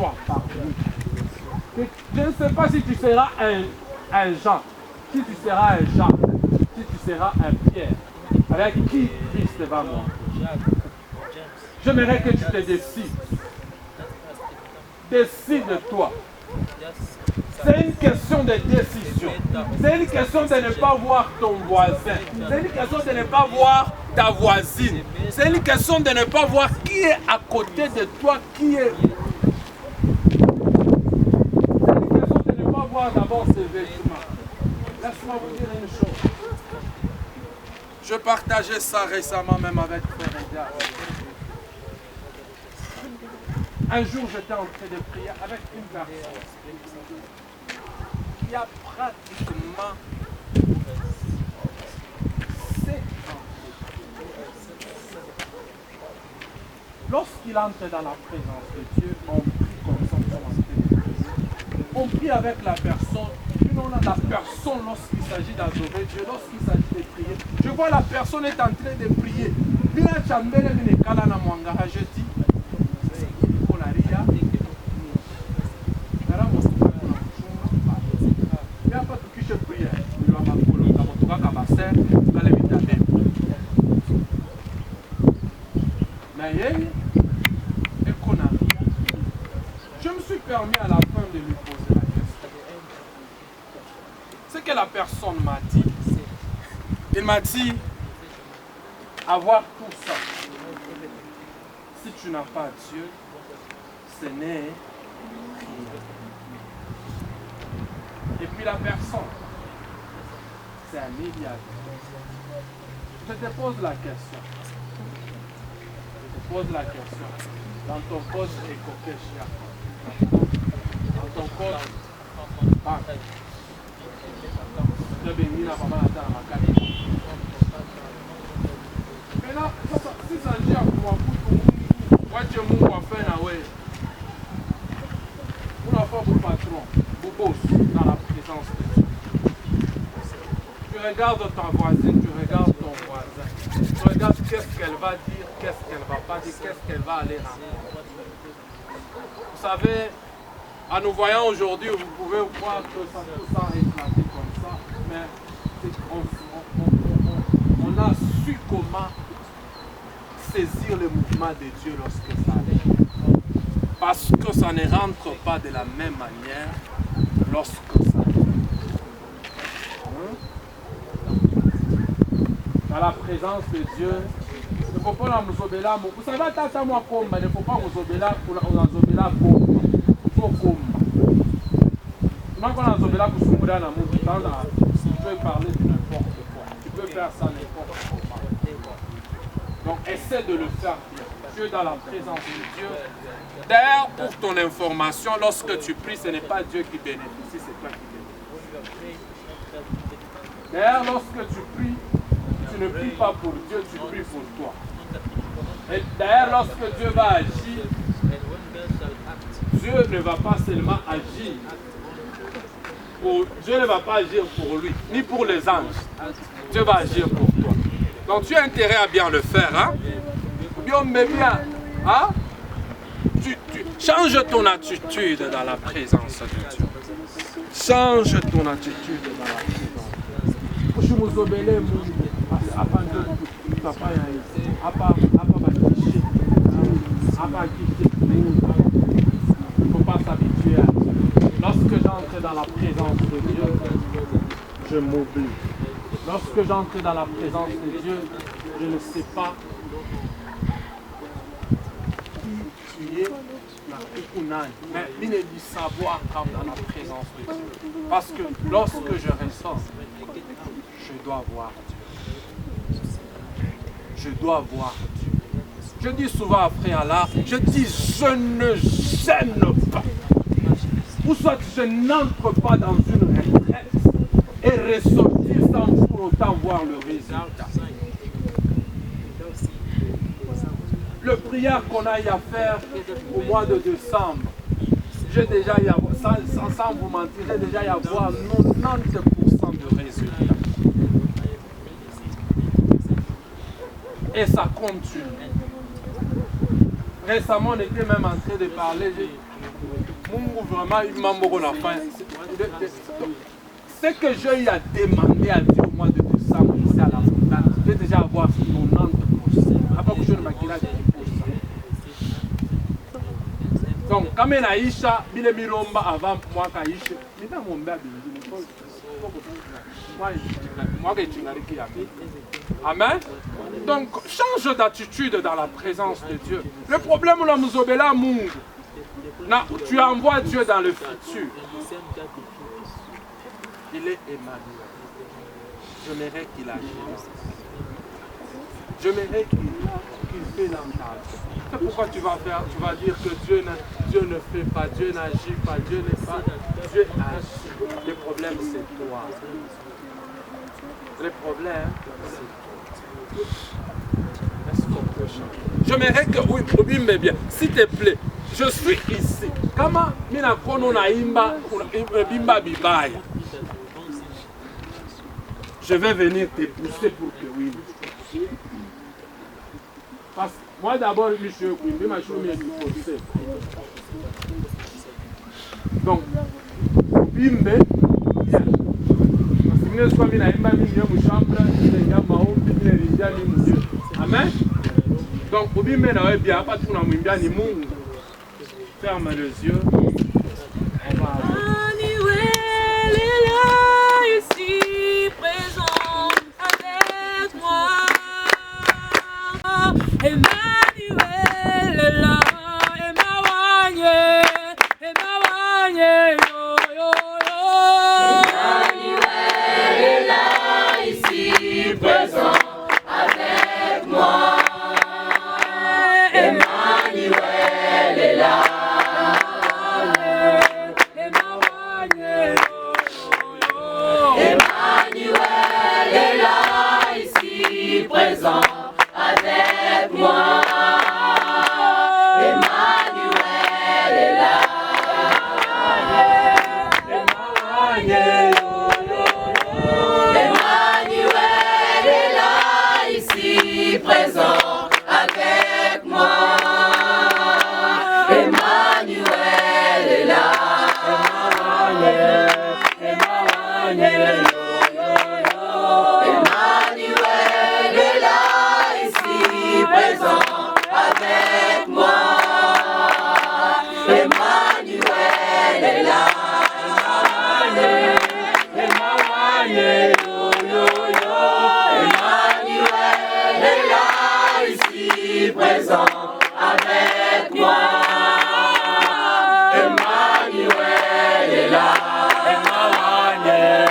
toi parmi nous. Je ne sais pas si tu seras un Jean, si tu seras un Jacques, si tu seras un Pierre, avec qui Christ va mourir. J'aimerais que tu te décides. Décide-toi. C'est une question de décision. C'est une question de ne pas voir ton voisin. C'est une question de ne pas voir ta voisine. C'est une question de ne pas voir qui est à côté de toi, qui est... C'est une question de ne pas voir d'abord ses vêtements. Laisse-moi vous dire une chose. Je partageais ça récemment même avec Frère Edgar. Un jour, j'étais en train de prier avec une personne qui a pratiquement 7 ans. Lorsqu'il entre dans la présence de Dieu, on prie comme ça. On prie avec la personne. Non, la personne, lorsqu'il s'agit d'adorer Dieu, lorsqu'il s'agit de prier, je vois la personne est en train de prier. Je dis, je me suis permis à la fin de lui poser la question. Ce que la personne m'a dit, il m'a dit, avoir tout ça, si tu n'as pas Dieu, ce n'est rien. Et puis la personne, c'est un milliardaire. Je te pose la question. Je te pose la question. Dans ton poste éco-kéchia, dans ton poste, tu as béni la maman à ma carte. Maintenant, si ça dit à moi, tu es mon enfant, on a fait pour le patron, pour boss, dans la présence de Dieu. Tu regardes ta voisine, tu regardes ton voisin. Tu regardes qu'est-ce qu'elle va dire, qu'est-ce qu'elle ne va pas dire, qu'est-ce qu'elle va aller rencontrer. Vous savez, en nous voyant aujourd'hui, vous pouvez voir que ça a éclaté comme ça, mais on a su comment saisir le mouvement de Dieu lorsque ça arrive. Parce que ça ne rentre pas de la même manière lorsque ça arrive. Dans la présence de Dieu, il ne faut pas nous obéir. Vous savez, tata moi comme, il ne faut pas nous obéir pour nous obéir comme. Il faut comme. Quand on a obéir pour se mourir dans mon temps, tu peux parler de n'importe quoi. Tu peux faire ça n'importe comment. Donc essaie de le faire bien. Tu es dans la présence de Dieu. D'ailleurs, pour ton information, lorsque tu pries, ce n'est pas Dieu qui bénéficie, c'est toi qui bénéficies. D'ailleurs, lorsque tu pries, tu ne pries pas pour Dieu, tu pries pour toi. Et d'ailleurs, lorsque Dieu va agir, Dieu ne va pas seulement agir. Dieu ne va pas agir pour lui, ni pour les anges. Dieu va agir pour toi. Donc tu as intérêt à bien le faire. Hein? Bien, mais bien. Hein? Tu change ton attitude dans la présence de Dieu. Change ton attitude dans la présence. Je vous obéis, il ne faut pas s'habituer à ça. Lorsque j'entre dans la présence de Dieu, je m'oublie. Lorsque j'entre dans la présence de Dieu, je ne sais pas qui tu es, mais il est du savoir comme dans la présence de Dieu. Parce que lorsque je ressens, je dois voir Dieu. Je dois voir Dieu. Je dis souvent à Frère Allah, je dis je ne gêne pas. Ou soit je n'entre pas dans une retraite et ressortir sans pour autant voir le résultat. Le prière qu'on a à faire au mois de décembre, j'ai déjà y avoir, sans vous mentir, j'ai déjà y avoir 90% de résultats. Et ça continue. Récemment, on était même en train de parler, Mungu vraiment, il m'a beaucoup la fin. Ce que j'ai eu à demander à Dieu au mois de décembre, ici à la montagne, je vais déjà avoir 90%. Après que je ne m'inquiète pas. Donc, quand je suis Aïcha, je suis Miromba avant moi Aïcha. Je suis mon bébé. Amen. Donc, change d'attitude dans la présence de Dieu. Le problème, tu envoies Dieu dans le futur. Il est Emmanuel. J'aimerais qu'il agisse. J'aimerais qu'il fait l'entente. C'est pourquoi tu vas dire que Dieu ne fait pas, Dieu n'agit pas, Dieu n'est pas. Dieu agit. Le problème, c'est toi. Le problème, c'est toi. Est-ce qu'on peut changer? J'aimerais que, oui, mais bien, s'il te plaît, je suis ici. Comment mina kono na imba bimba bibaya? Je vais venir te pousser pour que oui. Parce que moi d'abord, monsieur, je ma chose est pousser. Donc, bimbe, bien. Parce que nous sommes dans imba bimba mu chambre, il y a maou, il y a rindia ni monsieur. Amen. Donc, bimbe na we bien, pas tout na mwimba ni mungu. Ferme les yeux. On va Emmanuel est là, ici présent avec moi. Emmanuel est là, Emmanuel, yo yo yo. Emmanuel est là, ici présent avec moi. Emmanuel est là. Présent avec moi. Emmanuel est là. Emmanuel est là, ici présent avec moi. Emmanuel est là. Emmanuel. Présent avec moi. Emmanuel est là. Emmanuel, Emmanuel est là, ici présent avec moi. Emmanuel est là. Emmanuel,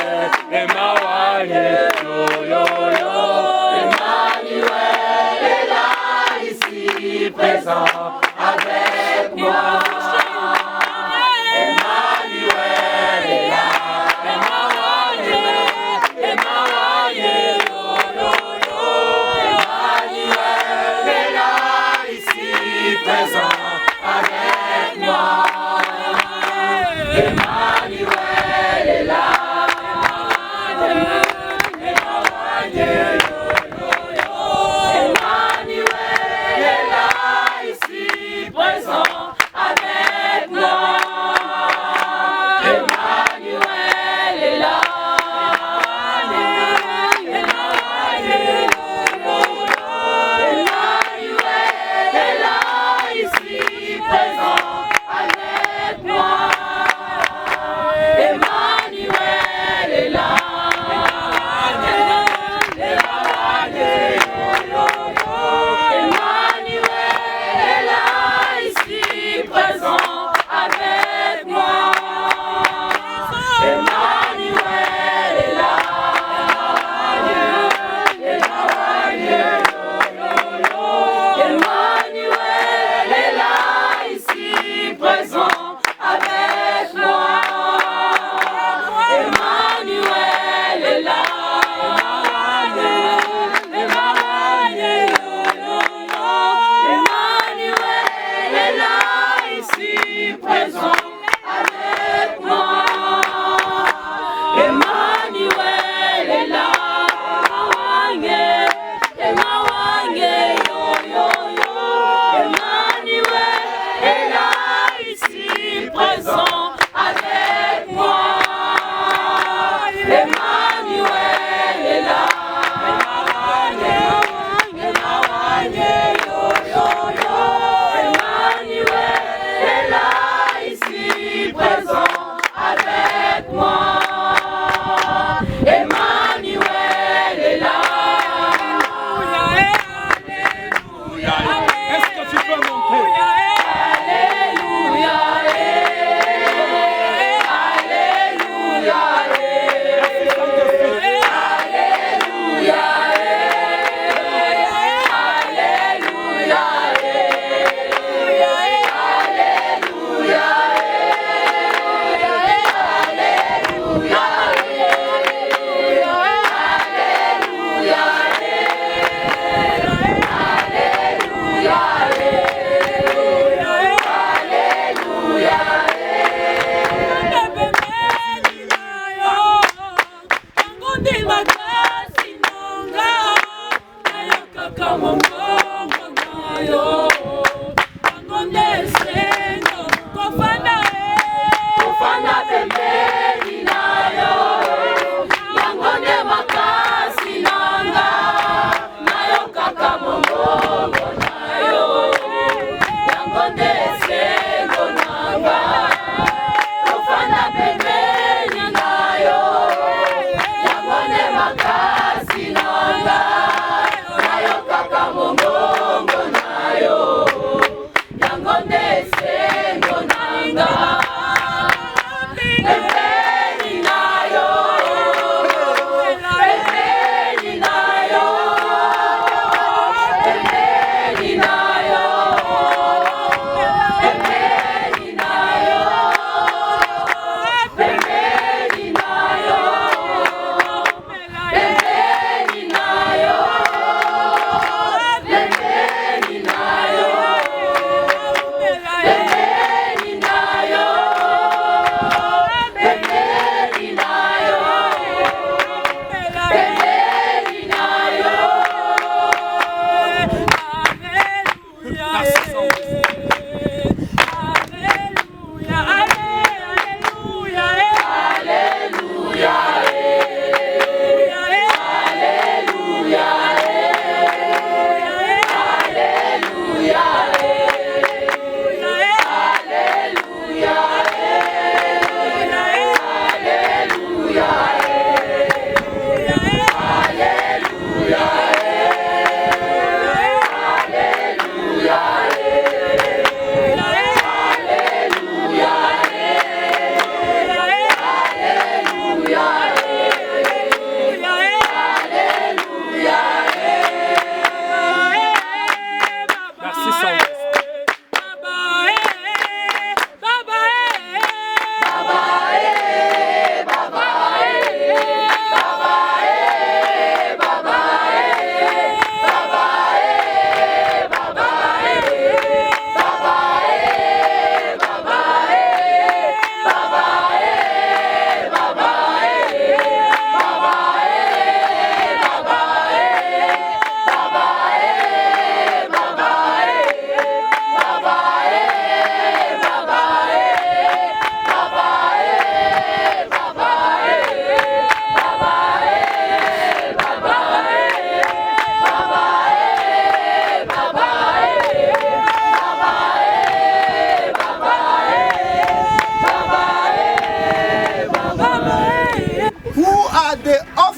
présent avec moi. Emmanuel est là. Emmanuel est là, ici présent avec moi. Emmanuel est là. Emmanuel est là, ici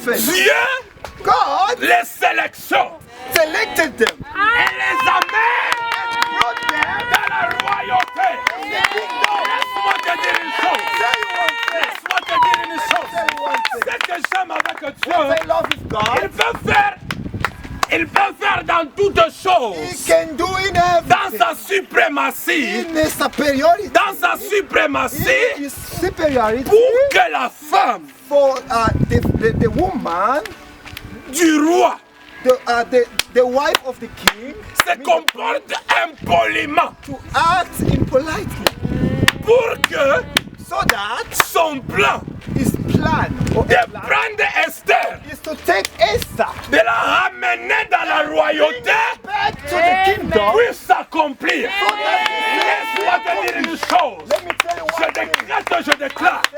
prophets. Dieu God les sélectionne selected them. et les amène Brought them dans la royauté. in the kingdom. Laisse-moi te dire une chose. Say one thing. Laisse-moi te dire une chose. Say one thing. Ce que j'aime avec What Dieu, I love with il God, peut faire dans toutes He choses, can do in dans everything. sa suprématie, In His superiority. dans sa suprématie, In His superiority pour que la femme for the woman, du roi the wife of the king, se comporte impoliment to act impolitely, pour que so that son plan his plan de prendre Esther, is to take Esther de la ramener dans la royauté, back to the kingdom. puisse s'accomplir. Laisse-moi te dire une chose. Let me tell you Je one thing. décrète, je déclare. I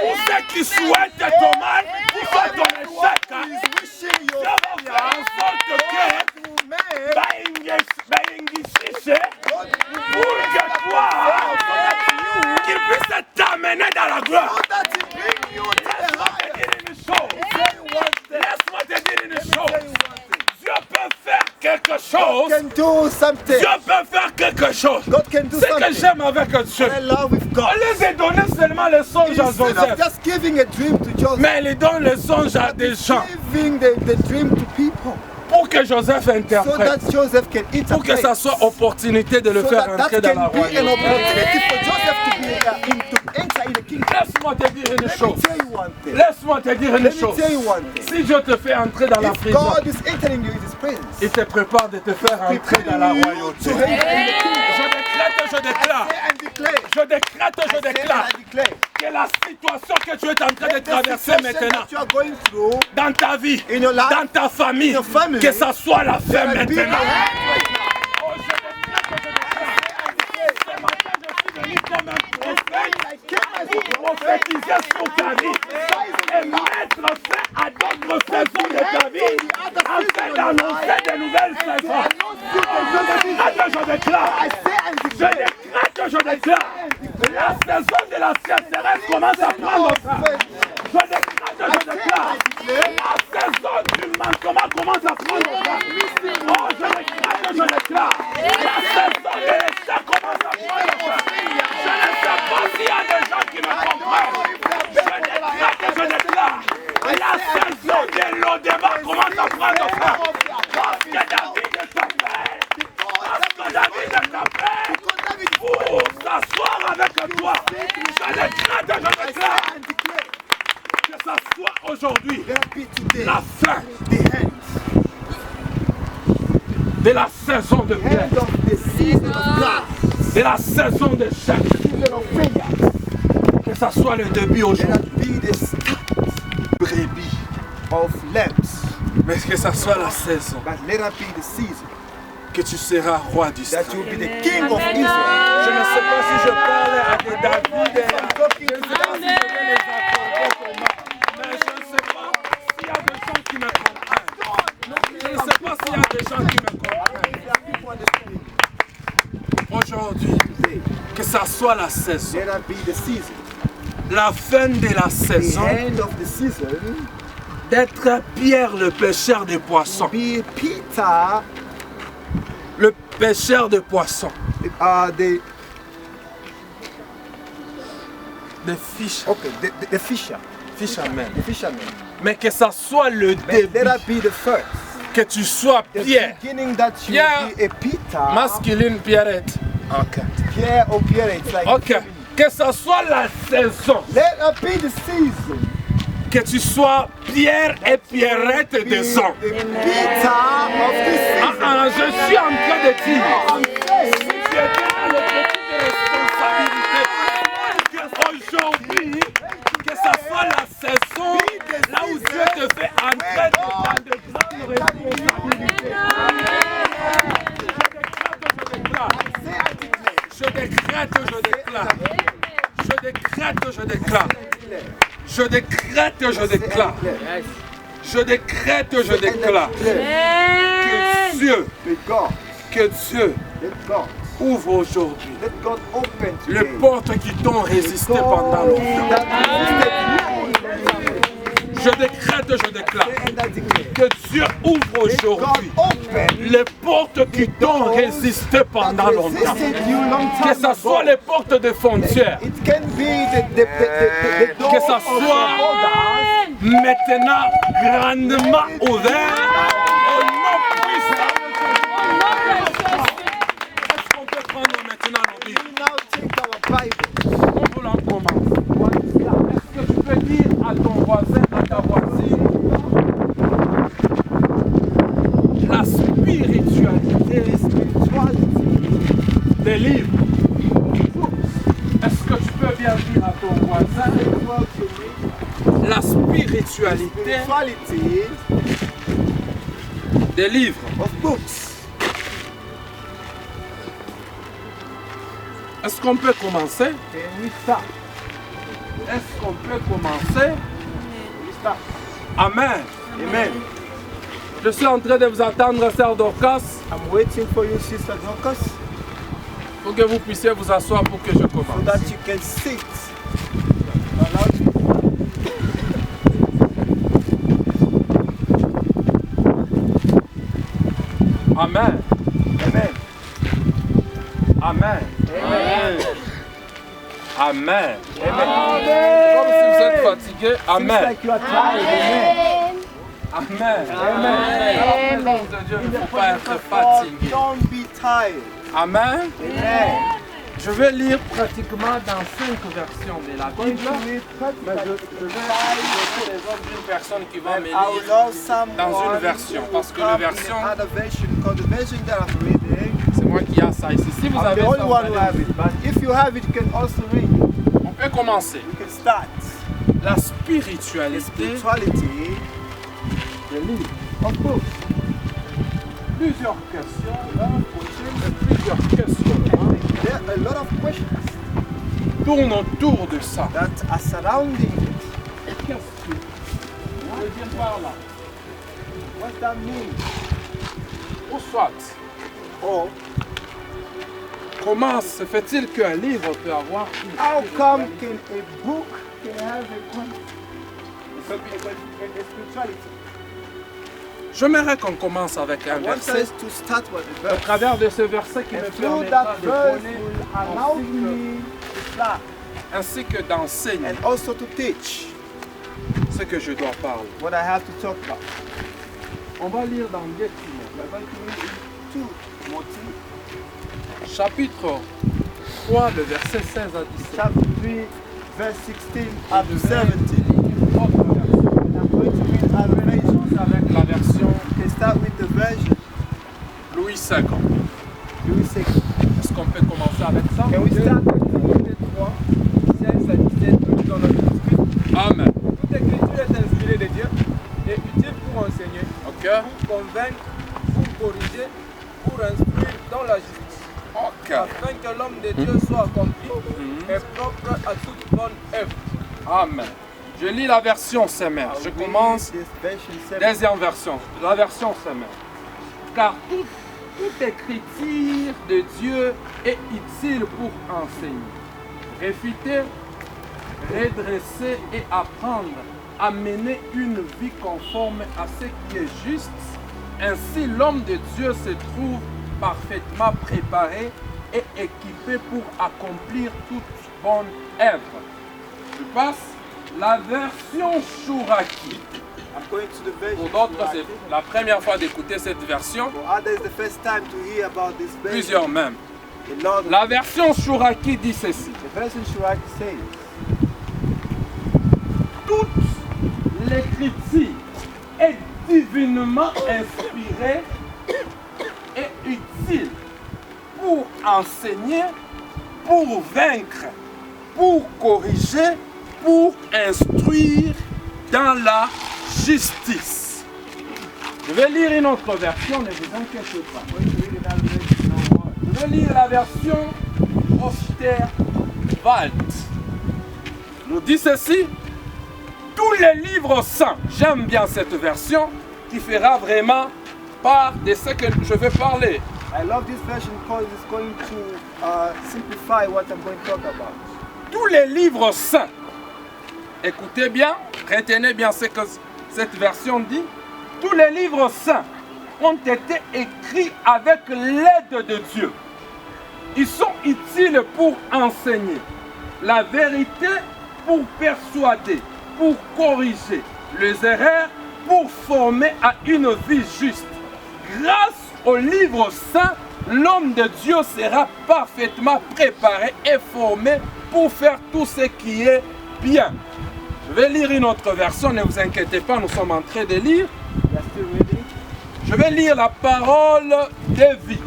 Pour declare, ceux qui souhaitent ton mal, pour faire ton échec, hein, is wishing Dieu you va faire en sorte que you may pour que toi, qu'il puisse t'amener dans la gloire. so that he bring you to the Laisse-moi te higher. dire une chose. Say one thing. Laisse-moi te dire une Let me tell chose. you one thing. Dieu peut faire quelque chose. Can do something. Dieu peut faire quelque chose. God can do Ce que something. j'aime avec Dieu, I love with on God. les a donné seulement les songes à Instead of Joseph, just giving a dream to Joseph, mais il donne les songes à des gens giving the dream to people, pour que Joseph so interprète, that Joseph can pour que interpret. ça soit opportunité de le So faire that entrer that dans la can be an royauté. opportunity for Joseph to enter in the kingdom. Laisse-moi te dire une Let me chose. tell you one thing. Laisse-moi te dire une Let me chose. tell you one thing. Si Dieu te fait entrer dans la If prison, God is entering you in His presence, il te prépare de te faire entrer dans la royauté. to enter in the kingdom. Je déclare, Say and declare. je décrète, je Say déclare and declare. que la situation que tu es en train de The traverser situation maintenant, that you are going through, dans ta vie, in your life, dans ta famille, in your family, que ça soit la fin there be the maintenant. end right now. Oh, je décrète, ce matin, je suis venu comme un prophète pour prophétiser sur ta vie et mettre fin à d'autres saisons de ta vie afin d'annoncer de nouvelles saisons. Je déclare, I say and declare. je déclare, la saison de la sécheresse commence à prendre fin. Je déclare, la saison du manquement commence à prendre fin. Oh, je déclare, la saison de l'échec commence à prendre fin. Je ne sais pas s'il y a des gens qui me comprennent. Je déclare, la saison de l'Odéma commence à prendre fin. Parce que David t'appelle. Parce que David t'appelle pour s'asseoir avec toi. Je déclare, que ça soit aujourd'hui Let it be today. la fin The end. de la saison de pierre, End of the season of grass. de la saison de chèque. Season of failure. Que ça soit le début Let aujourd'hui. it be the start Brebis. of lamps. Mais que ça soit la saison But let it be the season que tu seras roi that d'Israël. you will be the king of Israel. Je ne sais pas si je parle à des David et I'm talking je ne to sais pas si je vais les accorder pour moi. Mais je ne sais pas s'il y a des gens qui me comprennent. Je ne sais pas s'il y a des gens qui me comprennent. Aujourd'hui, que ça soit la saison, Let it be the season. la fin de la The saison, end of the season. d'être Pierre le pêcheur de poissons. Be Peter, Le pêcheur de poissons. the De fish. the fisher, Fisherman. the fisherman. Mais que ça soit le Let début. it be the first. Que tu sois The Pierre. beginning that you Pierre. be a Peter. Masculine Pierrette. Ok. Pierre or Pierre, it's like. Ok. Que ça soit la saison. Let it be the season. Que tu sois Pierre et Pierrette Be des ans. the Peter of this season. Je suis en train de dire. I'm saying, Si tu étais dans le petit de responsabilité, qu'aujourd'hui, que ça soit la saison là où Dieu te fait entrer dans de grandes responsabilités. Je décrète, je déclare. Je décrète, je déclare. Je décrète, je déclare. Je décrète, je déclare. Que Dieu, que Dieu let God, ouvre aujourd'hui let God open les today. portes qui t'ont résisté pendant longtemps. That resisted you. Je décrète, je déclare and I declare. que Dieu ouvre May God aujourd'hui open les portes qui t'ont résisté pendant longtemps. resisted you long Que time ce soit ago. les portes de frontières, It can be the door que ça of soit borders. maintenant grandement ouvert au nom puissant. Est-ce qu'on peut prendre maintenant nos Bibles? We now take our Bible. On peut en commencer. Est-ce que tu peux dire à ton voisin, à ta voisine, la spiritualité des livres? Est-ce que tu peux bien dire à ton voisin, la spiritualité Spirituality des livres? of books. Est-ce qu'on peut commencer? Can we start? Est-ce qu'on peut commencer? We start. Amen. Amen. Je suis en train de vous attendre, sœur Dorcas, I'm waiting for you, Sister Dorcas, pour que vous puissiez vous asseoir pour que je so commence. that you can sit. Amen. Amen. Amen. Amen. Amen. Amen. Comme si vous êtes fatigué. Seems Amen. like you are tired. Amen. Amen. Amen. Dans la présence de Dieu, il ne faut pas être fatigué. Don't be tired. Amen. Amen. Je vais lire pratiquement dans 5 versions de la Bible. Mais je vais donner les ordres d'une personne qui va me I will lire love someone dans une version. Parce que la in version, another version, because the version that I'm reading, c'est moi qui ai ça ici. Si vous I'm avez the ça, only vous one who allez- have it. But if you have it, you can also read. on peut commencer. You can start. La spiritualité Spirituality des livres. of books. Plusieurs questions, là, plusieurs questionnements There are a lot of questions tournent autour de ça. that are surrounding it. Qu'est-ce que vous voulez dire par là? What that means? Ou soit, Or, comment se fait-il qu'un livre peut avoir une how spiritualité? come can a book can have a spirituality? J'aimerais qu'on commence avec un I want verset. us to start with the Au verse. travers de ce verset qui me And through permettra that de verse donner will allow me to start ainsi que d'enseigner and also to teach ce que je dois parler. what I have to talk about. On va lire dans 2 Timothée, We're going to read in 2 Timothy chapitre 3, le verset 16 à 17. chapter 3, verse 16 up to Je vais 17. lire autre version. And I'm going to read other versions. Avec la version We can start with the version Louis II. Louis VI. Est-ce qu'on peut commencer avec ça? Can we start with Timothée 3, 16 à 17, nous lisons notre écrit. Amen. Toute écriture est inspirée de Dieu et utile pour enseigner, Ok? pour convaincre, pour corriger, pour instruire dans la justice, Ok. afin que l'homme de Dieu soit accompli et propre à toute bonne œuvre. Amen. Je lis la version Semer. Je commence this version 7. deuxième version. La version Semer. Car toute écriture de Dieu est utile pour enseigner, réfuter, redresser et apprendre à mener une vie conforme à ce qui est juste. Ainsi, l'homme de Dieu se trouve parfaitement préparé et équipé pour accomplir toute bonne œuvre. Je passe la version Chouraki. I'm going to the version. Pour d'autres, c'est la première fois d'écouter cette version. For others, the first time to hear about this version. Plusieurs même. The Lord, La version Chouraki dit ceci. the version Shiraki says, Toute l'écriture est divinement inspirée et utile pour enseigner, pour vaincre, pour corriger, pour instruire dans la justice. Je vais lire une autre version, ne vous inquiétez pas. Je vais lire la version Osterwald. Nous dit ceci. Tous les livres saints, j'aime bien cette version qui fera vraiment part de ce que je vais parler. I love this version because it's going to simplify what I'm going to talk about. Tous les livres saints écoutez bien, retenez bien ce que cette version dit. Tous les livres saints ont été écrits avec l'aide de Dieu. Ils sont utiles pour enseigner la vérité, pour persuader, pour corriger les erreurs, pour former à une vie juste. Grâce au livre saint, l'homme de Dieu sera parfaitement préparé et formé pour faire tout ce qui est bien. Je vais lire une autre version, ne vous inquiétez pas, nous sommes en train de lire. Je vais lire la parole de vie.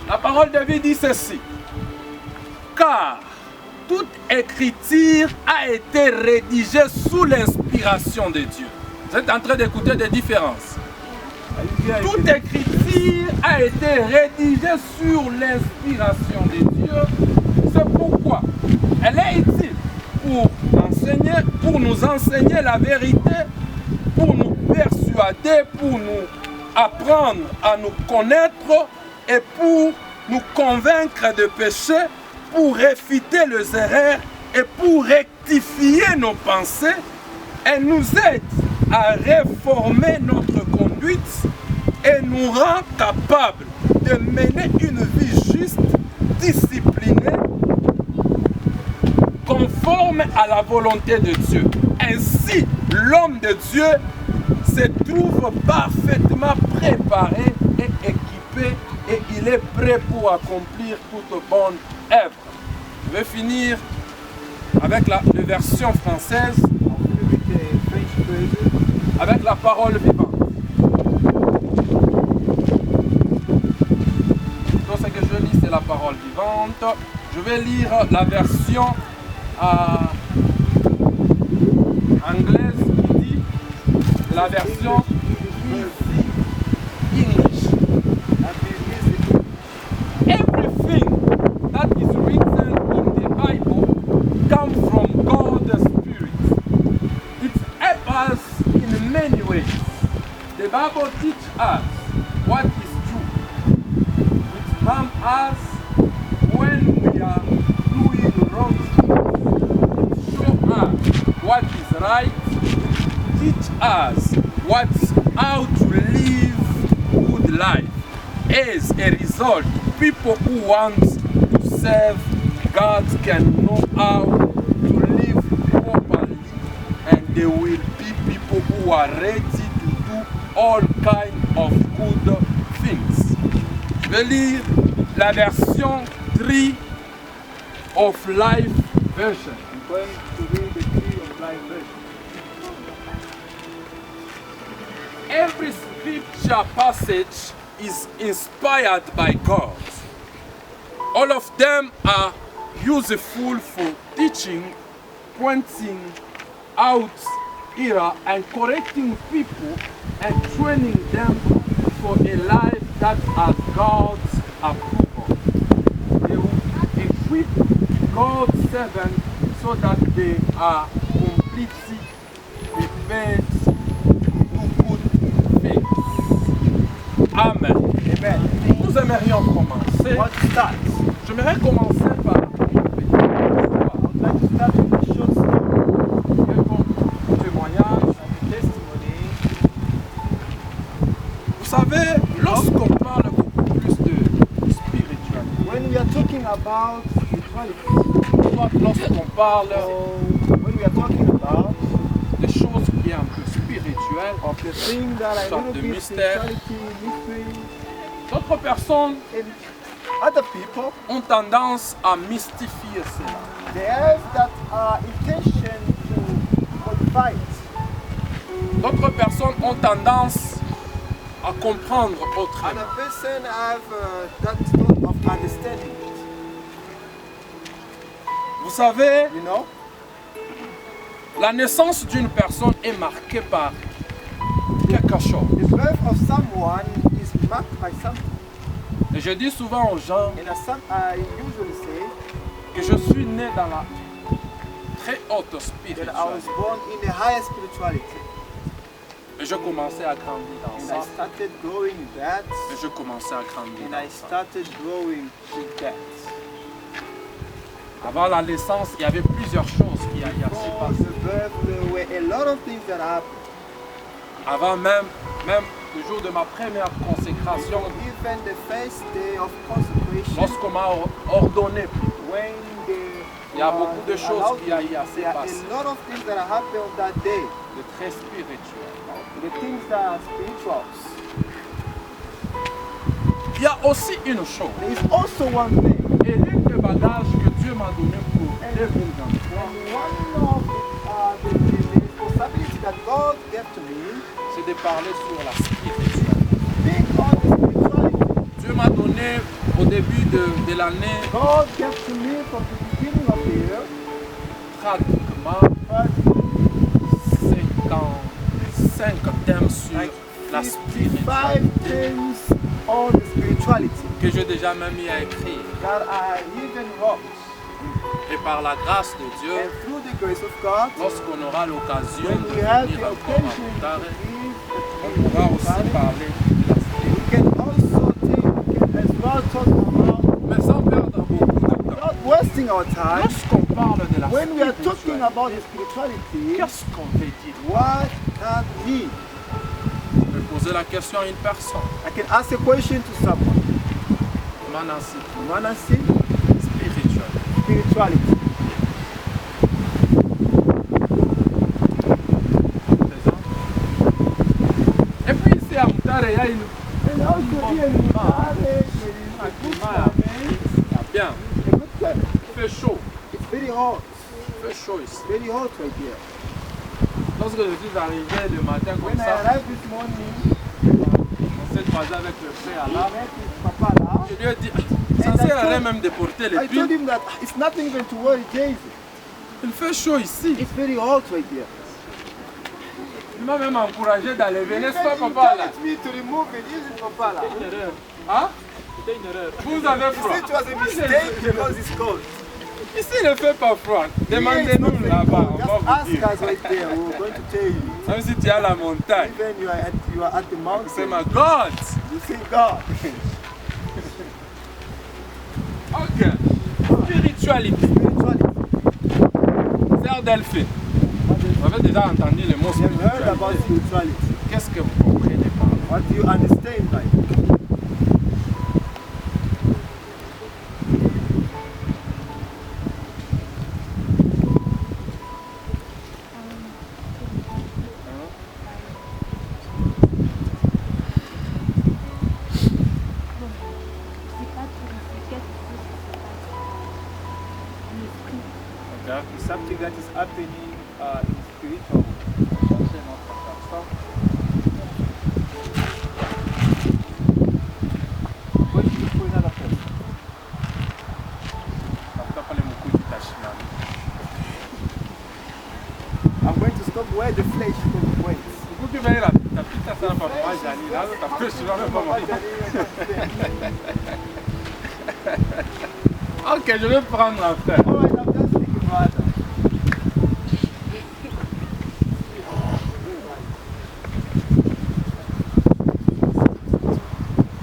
La parole de vie dit ceci. Car toute écriture a été rédigée sous l'inspiration de Dieu. Vous êtes en train d'écouter des différences. Toute écriture a été rédigée sur l'inspiration de Dieu. C'est pourquoi elle est utile pour nous enseigner la vérité, pour nous persuader, pour nous apprendre à nous connaître et pour nous convaincre de péché, pour réfuter les erreurs et pour rectifier nos pensées. Elle nous aide à réformer notre conduite et nous rend capables de mener une vie juste, disciplinée, conforme à la volonté de Dieu. Ainsi, l'homme de Dieu se trouve parfaitement préparé et équipé et il est prêt pour accomplir toute bonne œuvre. Je vais finir avec la version française, avec la parole vivante. Tout ce que je lis, c'est la parole vivante. Je vais lire la version anglaise qui dit, la version English. Everything that is written in the Bible comes from God's Spirit. It helps us in many ways. The Bible teaches us what is true. It harms us when we are doing wrong things. It shows us what is right. Teach us how to live good life. As a result, people who want to serve God can know how to live properly, and they will be people who are ready to do all kinds of good things. Je vais lire la version 3 of Life version. I'm going to read the Tree of Life version. Every scripture passage is inspired by God. All of them are useful for teaching, pointing out error and correcting people and training them for a life that has God's approval. They will equip God's servants so that they are completely prepared to do good things. Amen. Amen. Nous aimerions commencer. What starts? J'aimerais commencer par I'd like to start with a short story. quelques témoignages. Testimony. Vous savez, lorsqu'on parle beaucoup plus de spiritualité, When we are talking about spirituality, lorsqu'on parle when we are talking about des choses qui sont un peu spirituelles, of the things that are a Sorte little de bit mystère. spirituality, mystery, d'autres personnes and other people, ont tendance à mystifier cela. they have that intention to modify it. D'autres personnes ont tendance à comprendre autrement. And a person have that thought of understanding it. Vous savez, You know, la naissance d'une personne est marquée par quelque chose. the birth of someone is marked by something. Et je dis souvent aux gens And I usually say que je suis né dans la très haute that I was spiritualité. born in a higher spirituality. Et je commençais à grandir dans And ça. I started growing in that. Et je commençais à grandir And dans I ça. started growing in that. Avant la naissance, il y avait plusieurs choses qui s'est Before passé. the birth, there were a lot of things that happened. Avant même le jour de ma première consécration, Even the first day of consecration, lorsqu'on m'a ordonné, when il y a beaucoup de choses qui s'est there are passé, a lot of things that happened on that day. de très spirituel. The things that are spirituals. Il y a aussi une chose, There is also one thing. et l'une des bagages que Dieu m'a donné pour 2023, And one of the responsibility that God gave to me, c'est de parler sur la spiritualité. think on the spirituality. Dieu m'a donné au début de l'année God gave to me from the beginning of the year, pratiquement but 55 thèmes sur la 55 spiritualité things on the spirituality que j'ai déjà même mis à écrire. that I even wrote. Et par la grâce de Dieu, And through the grace of God, lorsqu'on aura l'occasion when de we have venir the encore à occasion Montare, to on pourra aussi give, parler de la spiritualité. we can also as well talk about, Mais sans perdre beaucoup de temps. not wasting our time. Lorsqu'on parle de la When we are talking spiritualité, about the spirituality, qu'est-ce qu'on veut dire? what that mean? Je vais poser la question à une personne. I can ask a question to someone. Manassi, You wanna see spirituel. spirituality? Et puis ici à Moutare, il y a une And also here in Mutare, there is a good climate, bien. a good climate. Il fait chaud. It's very hot. Il fait chaud ici. Very hot right here. Lorsque je suis arrivé le matin comme When I ça, arrived this morning, on s'est croisé avec le frère I là. met with Papa là. Je lui ai dit, ça sert à rien même de porter les I told pulls. him that it's nothing even to worry, Jason. Il fait chaud ici. It's very hot right here. Il m'a même encouragé d'aller venir, n'est-ce pas Even he papa là? told me to remove it, isn't Papa là? Hein? Vous avez He froid. said it was a mistake because it's cold. Ici il ne fait pas froid. Here it's not Demandez-nous very là-bas, cold. on Just va vous ask dire. us right there. We're going to tell you. Même si tu es à la montagne, Even you are at the c'est mountain, ma God. you see God. Ok. Spiritualité. Spirituality. Sœur Delphine, vous avez déjà entendu le mot You have heard about spiritualité. spirituality. Qu'est-ce que vous comprenez par là? What do you understand by it? Ok. It's something that is happening in spiritual. Going to look for another person. Tafuta pale mkuki tashimama. I'm going to stop where the flesh points. Mkuki veira tapita sana pa mama Jani, nazo tafuta shimama pa mama. Ok, je vais prendre un frère. Alright, I'm just thinking brother.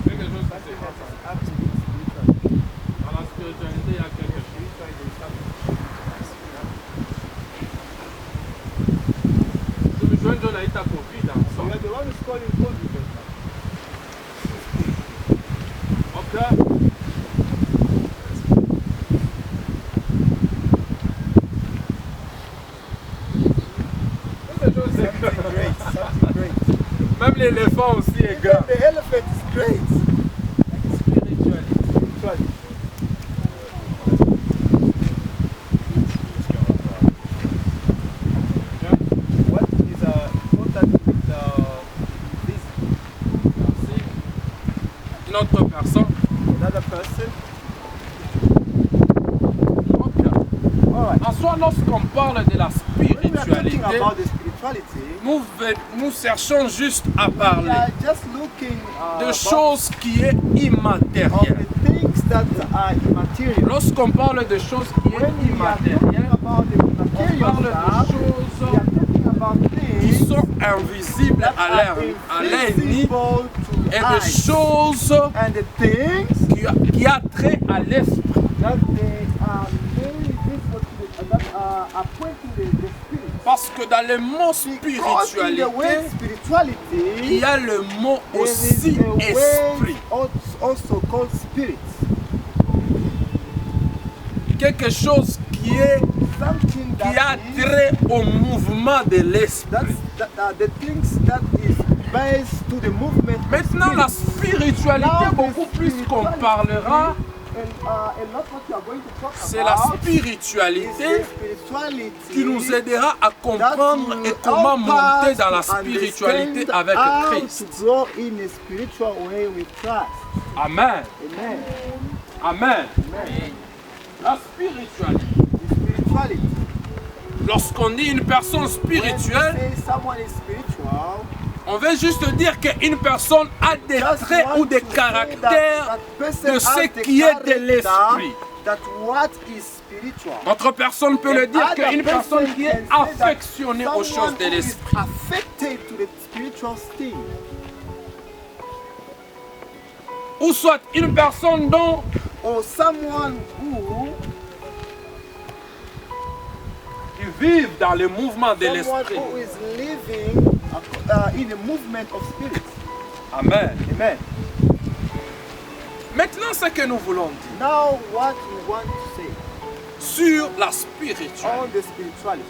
Quelque chose qui se passe. Dans la spiritualité, il y a quelque chose. Je me joins dans l'état Covid You ensemble. are the one who's calling COVID right now. Ok. Quelque chose c'est Something great, something great. même l'éléphant aussi est Even grand. the elephant is great. Spiritualité. Spirituality. What is contact with this Une autre personne. another person? Ok. Alright. En soi, lorsqu'on parle de la When we are talking spiritualité, about the spirituality, nous cherchons juste à we parler are just looking de about choses qui est of immatérielles. the things that are immaterial. Lorsqu'on parle de choses qui When est we are talking immatérielles, about the on material parle de stuff, we choses are talking about qui things sont invisibles that à are l'œil nu invisible to et the de eyes. choses And the things qui a trait à l'esprit. that they are very visible to the, that are are pointing the spirit. Parce que dans le mot Because in the word spiritualité, il spirituality, y a le mot there aussi is a word esprit. also called spirit. Quelque chose qui a Something that is, trait au mouvement de l'esprit. the things that is based to the movement. of Maintenant, la spirit. spiritualité, Now, the beaucoup plus qu'on parlera, And a lot what you are going to talk c'est la about is spiritualité the spirituality qui nous aidera à comprendre et comment monter dans la spiritualité avec Christ. To grow in a spiritual way with Christ. Amen. Amen. Amen. Amen. La spiritualité. Spirituality. Lorsqu'on dit une personne When spirituelle, we say someone is spiritual, on veut juste dire qu'une personne a des just traits want ou des to say caractères that person de has ce the qui est de character l'esprit. That what is spiritual. Notre personne peut le dire Other qu'une personne person qui est can say that affectionnée aux someone choses de who is l'esprit. affected to the spiritual thing. Ou soit une personne dont Or someone who qui vivent dans le mouvement de someone l'esprit. who is living in a movement of spirit. Amen. Amen. Maintenant, ce que nous voulons dire Now what we want to say sur la spiritualité, on the spirituality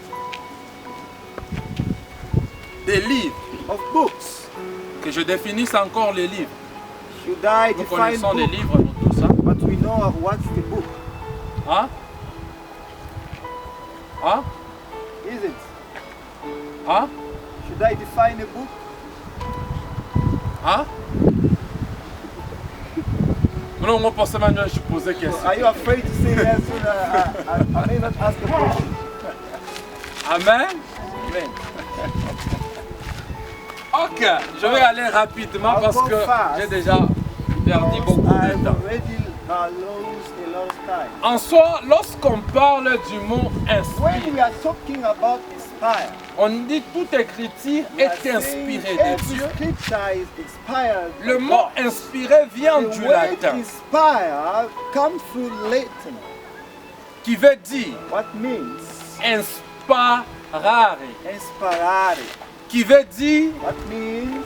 des livres, of books. que je définisse encore les livres. Should I Nous define connaissons les book? livres, nous tous. Hein? But we know what's the book, Hein? Hein? is it? Hein? Should I define a book? Hein? Non, moi, pour ça, maintenant, je posais question. Are you afraid to say yes? I may not ask a question. Amen. Amen. Ok, je vais aller rapidement parce que j'ai déjà perdu beaucoup de I've temps. already lost a lot of time. En soi, lorsqu'on parle du mot When inspire, we are talking about inspire, on dit toute écriture we are est saying inspirée de every Dieu. scripture is inspired. Le by mot God. inspiré vient The du word latin, inspire comes through Latin. qui veut dire What means inspirare, inspirare? qui veut dire What means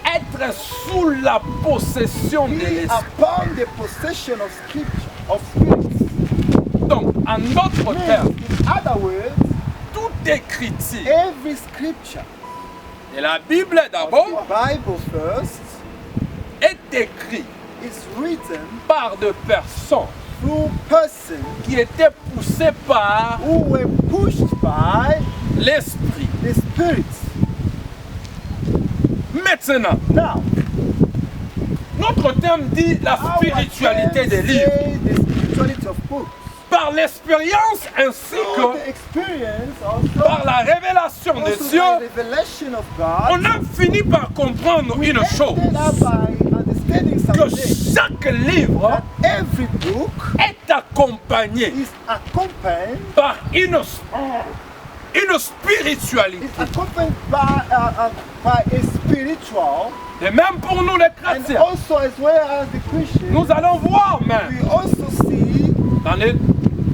être sous la possession de be l'esprit. upon the possession of scripture, of spirits. Donc, en d'autres termes, Means, in other words, toute écriture, every scripture, et la Bible d'abord, the Bible first, est écrite is written par des personnes through persons qui étaient poussées par who were pushed by l'esprit. the spirits. Maintenant, Now, notre thème dit la our spiritualité des friends livres. say the spirituality of books. Par l'expérience ainsi Through que the experience also, par la révélation de also Dieu, the revelation of God, on a fini par comprendre une chose, ended up by understanding que something. chaque livre Every book est accompagné is accompanied par une spiritualité. is accompanied by a spiritual, Et même pour nous les and chrétiens, also as well as the Christians, nous allons voir même we also see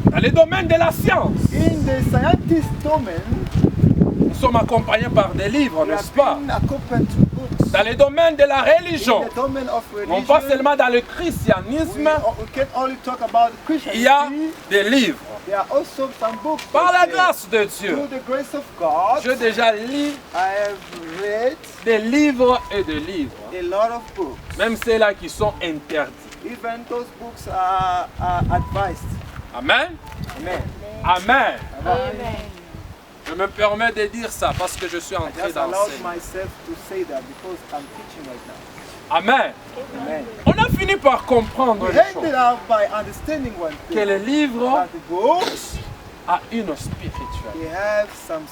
dans les domaines de la science, in the scientist domain, nous sommes accompagnés par des livres, we n'est-ce are pas? being accompanied to books. Dans les domaines de la religion, In the domain of non pas religion, seulement dans le christianisme, we can only talk about il y a Christianity. des livres. There are also some books. Par la that say, grâce de Dieu, through the grace of God, j'ai déjà lu I have read des livres et des livres, a lot of books. même ceux-là qui sont interdits. Even those books are advised. Amen. Amen. Amen. Amen. Je me permets de dire ça parce que je suis en train Just allow d'enseigner. myself to say that because I'm teaching right now. Amen. Amen. On a fini par comprendre We une ended chose, up by understanding one que thing. le livre That the books, a une spiritualité. they have some.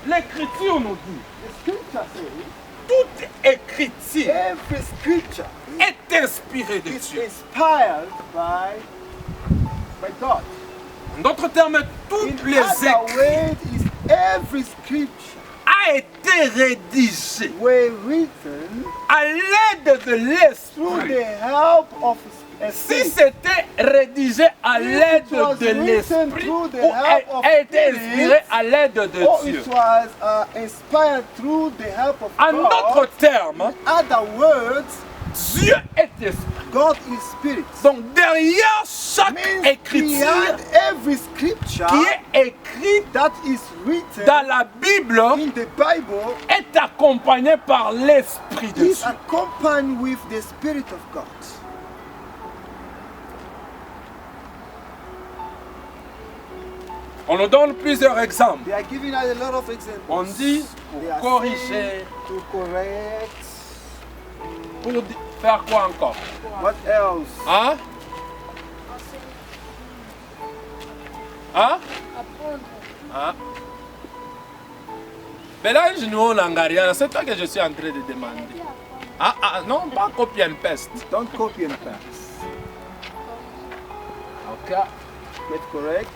L'Écriture nous dit, The scripture says toute écriture every scripture est inspirée de is Dieu. inspired by God. En d'autres termes, In toutes les other écrits words, is every scripture a été rédigées were written à l'aide de through l'Esprit. the help of a Si spirit. c'était rédigé à l'aide de l'esprit through the ou help of a été spirits, inspiré à l'aide de or Dieu. it was inspired through the help of En God. d'autres termes, Other words, Dieu est esprit. God is spirit. Donc derrière chaque Means écriture behind every scripture qui est écrite that is written dans la Bible in the Bible est accompagnée par l'Esprit de is Dieu. accompanied with the Spirit of God. On nous donne plusieurs exemples. They are giving us a lot of examples. On dit They pour are corriger, saying to correct. pour faire quoi encore? What else? Hein? Hein? Hein? Mélange-nous l'angariana, c'est toi que je suis en train de demander. Ah, ah, non, pas copy and paste. Don't copy and paste. Ok. Get correct.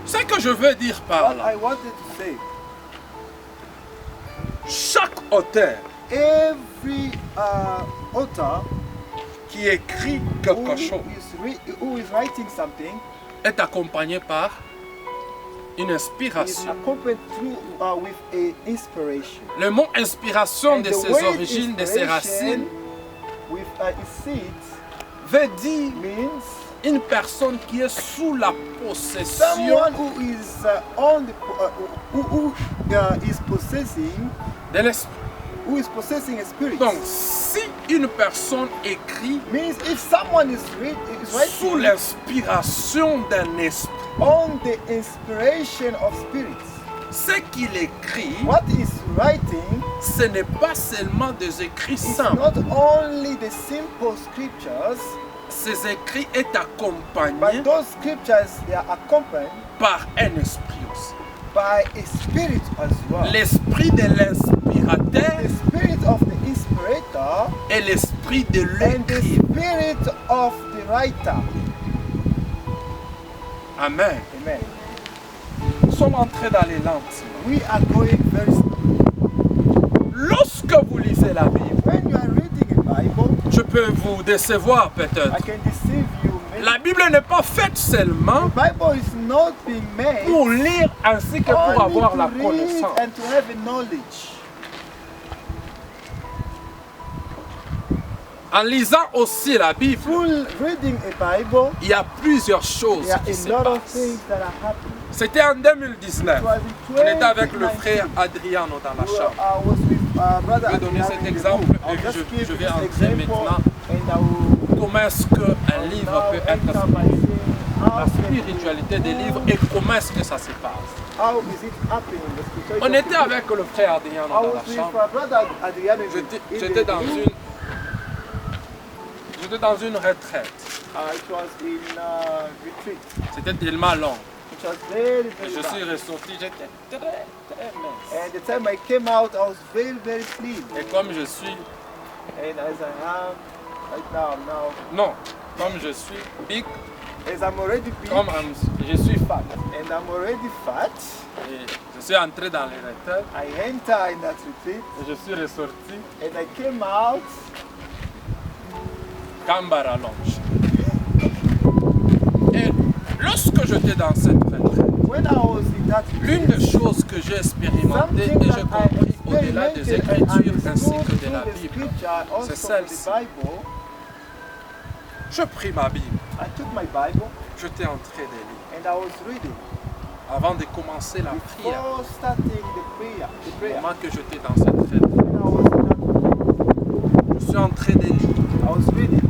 Ce que je veux dire par What là, I wanted to say, chaque auteur every author qui écrit who quelque chose who is writing something est accompagné par une is inspiration. accompanied through with a inspiration. Le mot inspiration And de the ses word origines, de ses racines, inspiration with its seeds veut dire means une personne qui est sous la possession someone who is on the who is possessing de l'esprit. who is possessing a spirit. Donc, si une personne écrit Means if someone is sous writing l'inspiration d'un esprit, on the inspiration of spirits, ce qu'il écrit, what is writing ce n'est pas seulement des écrits is simples. not only the simple scriptures, Ces écrits est but accompagné those scriptures they are accompanied par un esprit aussi. by a spirit as well. L'esprit de l'inspirateur The spirit of the inspirator et l'esprit de and the l'écrivain. spirit of the writer. Amen. Amen. Nous sommes en train d'aller lentement. We are going very slow. Lorsque vous lisez la Bible, When you are reading a Bible, je peux vous décevoir peut-être. I can deceive you. Maybe La Bible n'est pas faite seulement the Bible is not being made pour lire ainsi que pour only avoir to la read connaissance. and to have a knowledge. En lisant aussi la Bible, Through reading a Bible, il y a plusieurs choses there are qui se a lot of passent. things that are happening. C'était en 2019. It was in On était avec le 2019. frère Adriano dans la Well, chambre. I was with brother Je vais donner Adriano cet in the exemple room. et I'll puis just je give vais this entrer example maintenant. and I will Comment est-ce qu'un livre now peut être enter by saying la spiritualité des livres et comment est-ce que ça se passe. how is it happening? The spirituality On of était the avec le frère Adriano I dans was la with chambre. brother Adriano in J'étais the dans room. une retraite. It was in retreat. C'était tellement long. It was very, Et very je suis bad. ressorti, j'étais très mince. And the time I came out, I was very, very slim. Et comme je suis, And as I am right now, non, comme je suis big, as I'm already big comme je suis fat. and I'm already fat, Et je suis entré dans les retraites I enter in that retreat et je suis ressorti and I came out. Cambara Lounge. Et lorsque j'étais dans cette retraite, When I was in that l'une des choses que j'ai expérimentées et j'ai compris au-delà des Écritures ainsi que de la Bible, c'est celle-ci. Je pris ma Bible, I took my Bible j'étais en train de lire and I was reading avant de commencer la prière. before starting the prayer. Au moment que j'étais dans cette retraite, When I was in that, je suis en train de lire. I was reading.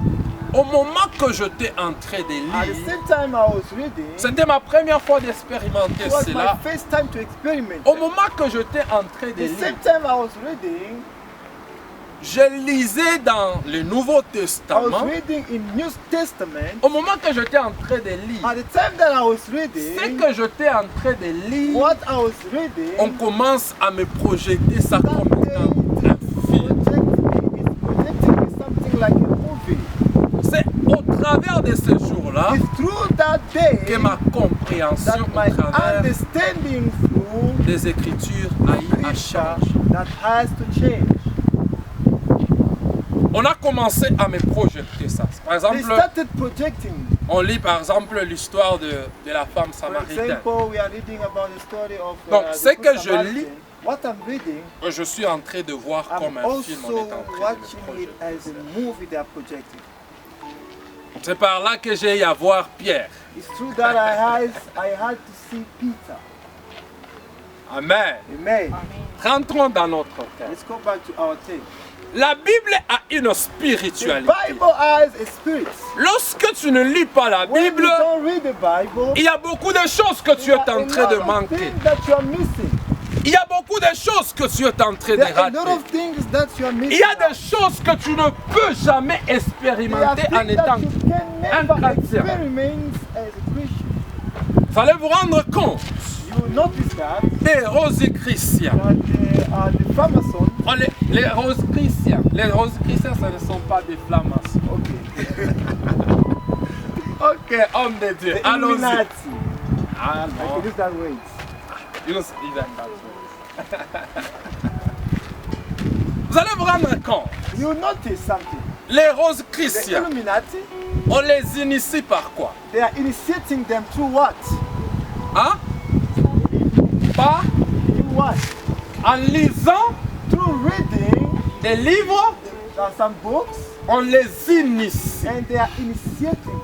Au moment que j'étais en train de At the lire, same time I was reading, c'était ma première fois d'expérimenter it was cela. my first time to experiment. Au moment que j'étais en train de The same lire, time I was reading, je lisais dans le Nouveau I was Testament. reading in New Testament. Au moment que j'étais en train de lire, At the time that I was ce reading, que j'étais en train de lire, what I was reading, on commence à me projeter ça comme étant un film. projecting me something like a movie. C'est au travers de ce jour-là It's through that day que ma compréhension that au my travers understanding through des Écritures a eu à scripture changer. that has to change. On a commencé à me projeter ça. Par They exemple, started projecting. on lit par exemple l'histoire de la femme For samaritaine. example, we are reading about the story of Donc, the ce Good que je Samaritan. lis, What I'm reading, je suis en train de voir comme I'm un film, on est also en train de me watching it projeter. as a movie they are projecting. C'est par là que j'ai eu à voir Pierre. It's true that I had to see Peter. Amen. Amen. Rentrons dans notre thème. Let's go back to our text. La Bible a une The spiritualité. Bible has a spirit. Lorsque tu ne lis pas la When Bible, you don't read the Bible, il y a beaucoup de choses que tu there es are en a train de lot of manquer. things that you are missing. Il y a beaucoup de choses que tu es en train de There are a lot rater. of things that you are missing. Il y a des choses que tu ne peux jamais There are expérimenter en things étant. that you can never chrétien. experiment as a Christian. Vous allez vous rendre compte You will notice that des Rosicruciens. the Freemasons, Les Rosicruciens. Les Rosicruciens, ce ne sont pas des flamasons. okay, Ok, homme de Dieu. the Allons-y. Illuminati, Ah I non. can use that word. Vous allez vous rendre compte. You will notice something. Les The Rosicruciens, Illuminati, on les initie par quoi? they are initiating them through what? Hein? Pas Through what? en lisant Through reading des livres, some books, on les initie. and they are initiating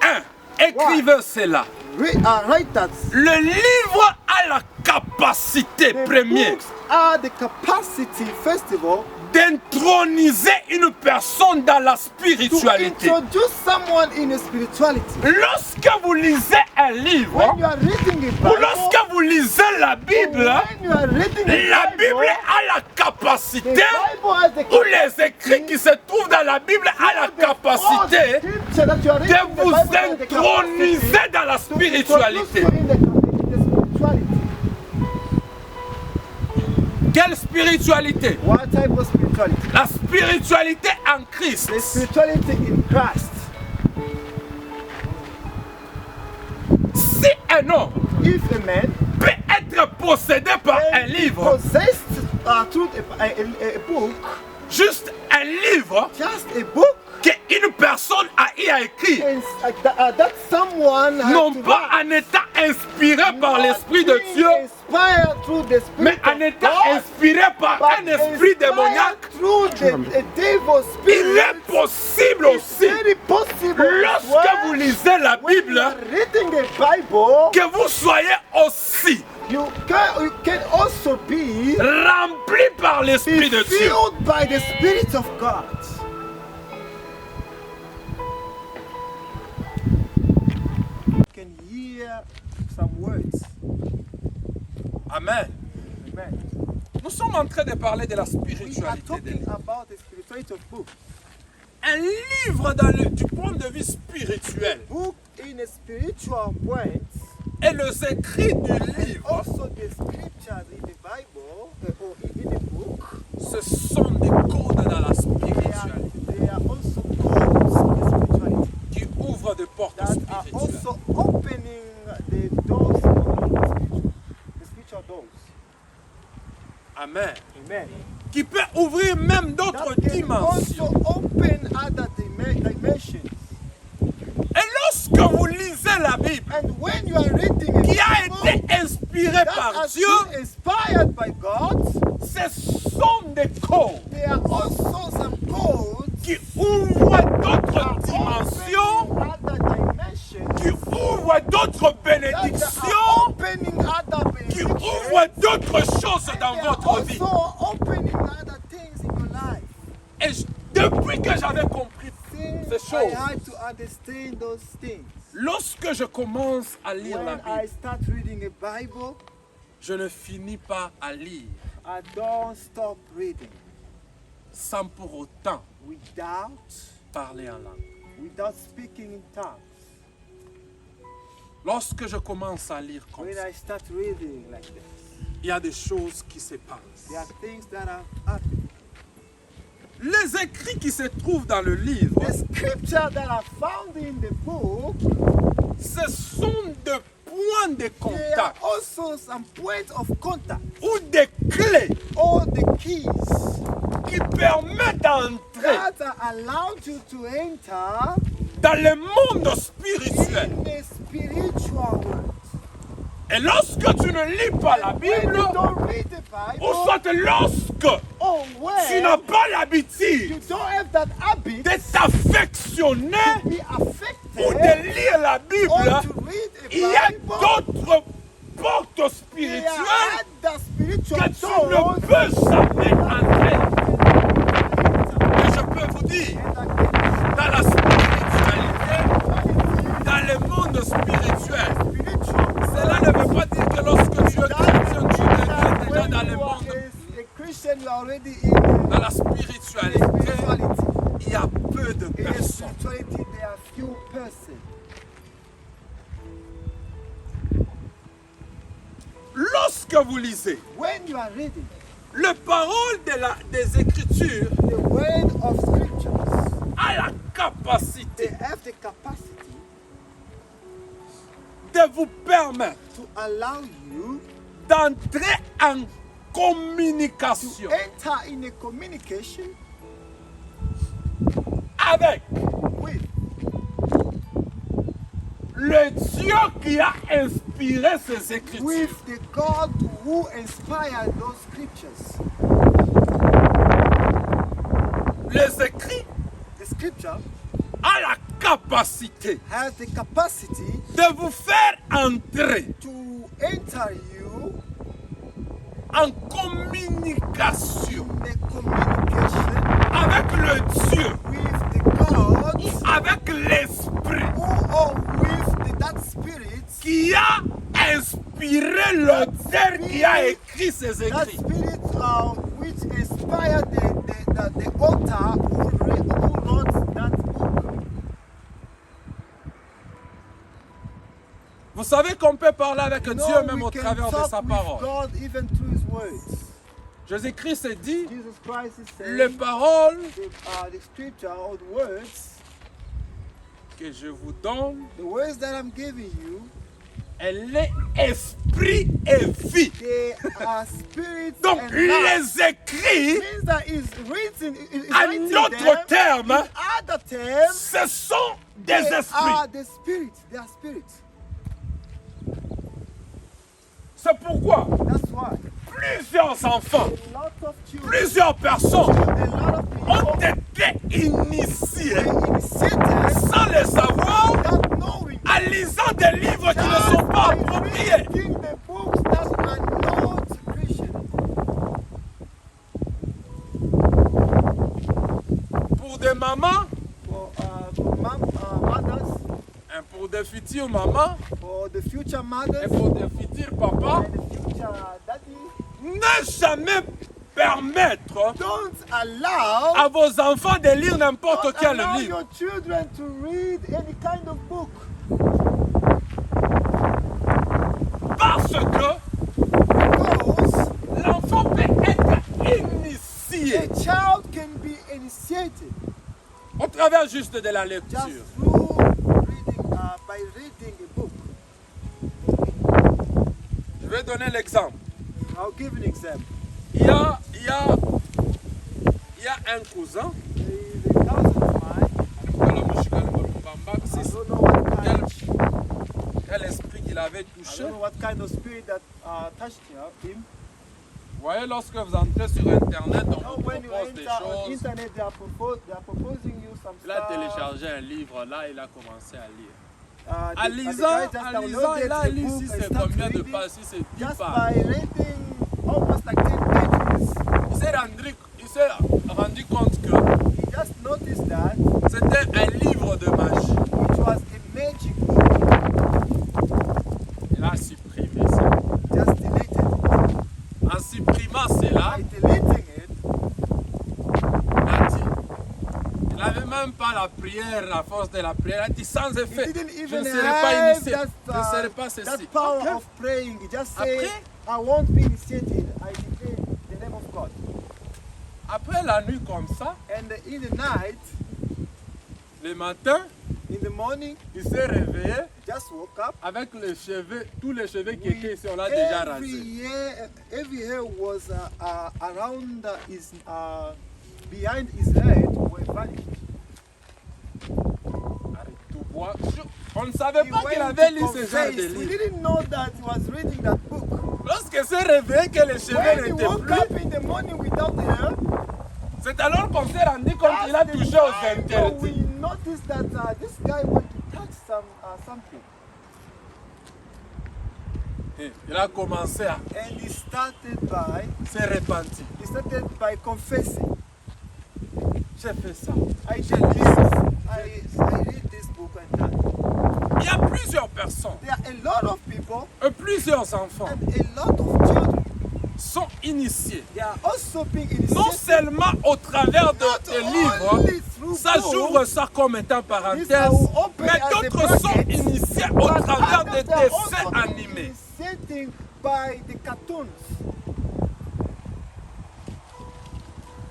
them. Écrivez cela. Write that. Le livre a la capacité The première books are the capacity, first of all, d'introniser une personne dans la to spiritualité. introduce someone in a spirituality. Lorsque vous lisez un livre, When you are reading a ou Bible, lorsque vous lisez la Bible, when you are reading la the Bible Bible, a la the capacité, Bible has the ou les écrits qui se trouvent dans la Bible a la capacité de vous introniser dans la spiritualité. Quelle spiritualité? What type of spirituality? La spiritualité en Christ. The spirituality in Christ. Si un homme If a man peut être possédé par un livre, possessed through a book, juste un livre just a book, qu'une personne a eu à écrire, and that someone has non to pas write. en étant inspiré par l'Esprit de Being Dieu, inspired through the Spirit mais en of étant God, inspiré par but un esprit inspired démoniaque. through the devil Il spirit. est possible It's aussi, very possible as lorsque well, vous lisez la when you Bible, are reading the Bible, que vous soyez aussi you can also be rempli par l'Esprit de Dieu. filled by the Spirit of God. You can hear some words. Amen. Amen. Nous sommes en train de parler de la We are spiritualité des talking livres. about the spirituality of book. Un livre du point de vue spirituel Book in a spiritual point, et les écrits du and livre, also the scriptures in the Bible or in the book, ce sont des codes dans la spiritualité they are also codes in the spirituality qui ouvrent des portes that are spirituelles. also opening the doors of the spiritual doors. Amen. Amen. Qui peut ouvrir même d'autres That can dimensions. also open other dimensions. Et lorsque vous lisez la Bible, And when you are reading a qui a Bible été inspirée that par has Dieu, been inspired by God, ce sont des codes there are also some codes qui ouvrent d'autres that dimensions, open other dimensions, qui ouvrent d'autres that bénédictions, are opening other qui benefits, ouvrent d'autres choses and dans they are votre vie. also opening other things in your life. Et depuis que j'avais compris Since ces I choses, had to understand those things. lorsque je commence à lire la When I Bible, start reading a Bible, je ne finis pas à lire I don't stop reading sans pour autant without parler en langue. without speaking in tongues. Lorsque je commence à lire comme When ça, I start reading like this, il y a des choses qui se passent. there are things that are happening. Les écrits qui se trouvent dans le livre, The scripture that are found in the book, ce sont des points de there are contact also some points of contact ou des clés or the keys qui permet d'entrer that are allowed you to enter dans le monde spirituel. in the spiritual world. Et lorsque tu ne lis pas la When Bible, you don't read the Bible, ou soit lorsque or tu when n'as pas you l'habitude don't have that habit de t'affectionner to be affected ou de lire la or Bible, to read a il y a Bible, d'autres portes there spirituelles are the spiritual que tu doors ne peux jamais entrer. Et je peux vous dire, dans la spiritualité, dans le monde spirituel, cela ne veut pas dire que lorsque tu es chrétien, tu deviens déjà dans le monde. a Christian, you are already in Dans la the spiritualité, spirituality. il y a peu de In the personnes. spirituality, there are few persons. Lorsque vous lisez When you are reading les paroles des Écritures, the word of scriptures, a la they capacité have the capacity de vous permettre to allow you d'entrer en to communication enter in a communication avec with le Dieu qui a inspiré ces Écritures. with the God who inspired those scriptures. Les écrits The scripture a la capacité has the capacity de vous faire entrer to enter you en communication in a communication avec le Dieu, with the God avec l'Esprit who or with that spirit, qui a inspiré l'auteur qui a écrit ces that écrits. spirit which inspired the author who wrote that book. Vous savez qu'on peut parler avec You Dieu know, même we au can travers de talk sa with parole. God even through His words. Jésus-Christ s'est dit, Jesus Christ is saying les paroles the scripture or the words, que je vous donne, the words that I'm giving you, elle est esprit et vie. they are spirits Donc and life. les écrits, Means that is written, is en written d'autres them, termes, in other terms, ce sont des they are esprits. the spirits. They are spirits. C'est pourquoi That's why plusieurs enfants, a lot of children, plusieurs personnes a lot of ont people, été initiés they initiated sans le savoir without knowing, en lisant des livres qui ne sont pas appropriés. reading the books that are not Christian. Pour des mamans, For mothers, et pour des futures mamans, for the future et mothers, pour des futurs papas, and the future daddy, ne jamais permettre don't allow à vos enfants de lire n'importe Don't quel allow livre. your children to read any kind of book Parce que because l'enfant peut être initié a child can be initiated au travers juste de la just lecture. through reading, by reading a book. Je vais donner l'exemple. I'll give an example. Il y a un cousin, The cousin of mine, I don't know what kind, quel esprit qu'il avait I touché. don't know what kind of spirit that touched him. Vous voyez, lorsque vous entrez sur Internet, on Now, vous when you propose des enter on choses. internet, they are proposing you some Il a stuff. téléchargé un livre, là, il a commencé à lire. The- En the lisant, guy just il downloaded a the lu book si and c'est start combien de reading. pages, si c'est 10 Just pages. by reading almost like 10 pages, Il s'est rendu compte que he just noticed that c'était un livre de magie. it was a magic book. Il a supprimé ça. Just deleted it. En supprimant cela, By deleting it, il a dit, il n'avait même pas la prière, la force de la prière. Il a dit sans he effet, didn't je even ne serai pas have initié, je ne serai pas that ceci. power Ok. of praying. He just said, Après? I won't be initiated. I declare the name of God. Après la nuit comme ça, And in the night, le matin, in the morning, il s'est réveillé he just woke up. avec les cheveux, tous les cheveux qui étaient ici, on l'a déjà rasé. Every hair was around behind his head were vanished. On ne savait He pas qu'il went avait to lu ce genre confess. de We livre. didn't know that he was reading that book. Lorsqu'il s'est réveillé que les cheveux When he n'étaient woke plus, up in the morning without hair, c'est alors qu'on s'est rendu compte qu'il a that's the touché aux time that we interdits. noticed that this guy wanted to touch something. Et il a commencé à And he started se repentir. confessing. J'ai fait ça. I did this. I read this book and that. Il y a plusieurs personnes, There are a lot of people plusieurs enfants and a lot of children. sont initiés. They are also being Non initiated. seulement au travers de Not tes livres, only through ça j'ouvre books, ça comme étant these parenthèse, are open mais as a d'autres sont bracket, initiés au but travers de others are dessins also animés. initiating by the cartoons.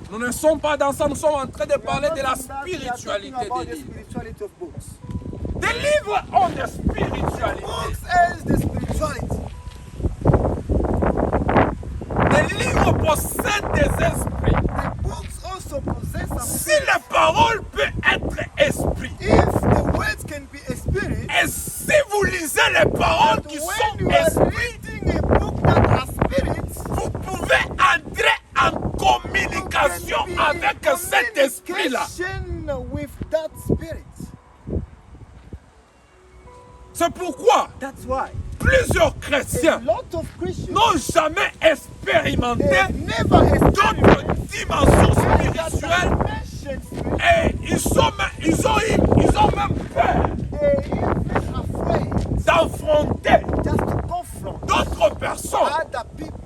Nous ne sommes pas dans ça, nous sommes en train de We are parler not de la in that, we are talking spiritualité about des the livres. spirituality of books. Des livres ont des spiritualités. Books is the spirituality. Des livres possèdent des esprits. The books also possess some Si la parole peut être esprit, if the words can be a spirit, et si vous lisez les paroles but qui when sont you are esprits, reading a book that has spirits, vous pouvez entrer en communication you can be in avec cet esprit-là. communication with that spirit. C'est pourquoi That's why plusieurs a chrétiens lot of Christians n'ont jamais expérimenté they never d'autres dimensions that spirituelles dimension spirit. et ils ont même peur They even afraid d'affronter just to confront d'autres personnes other people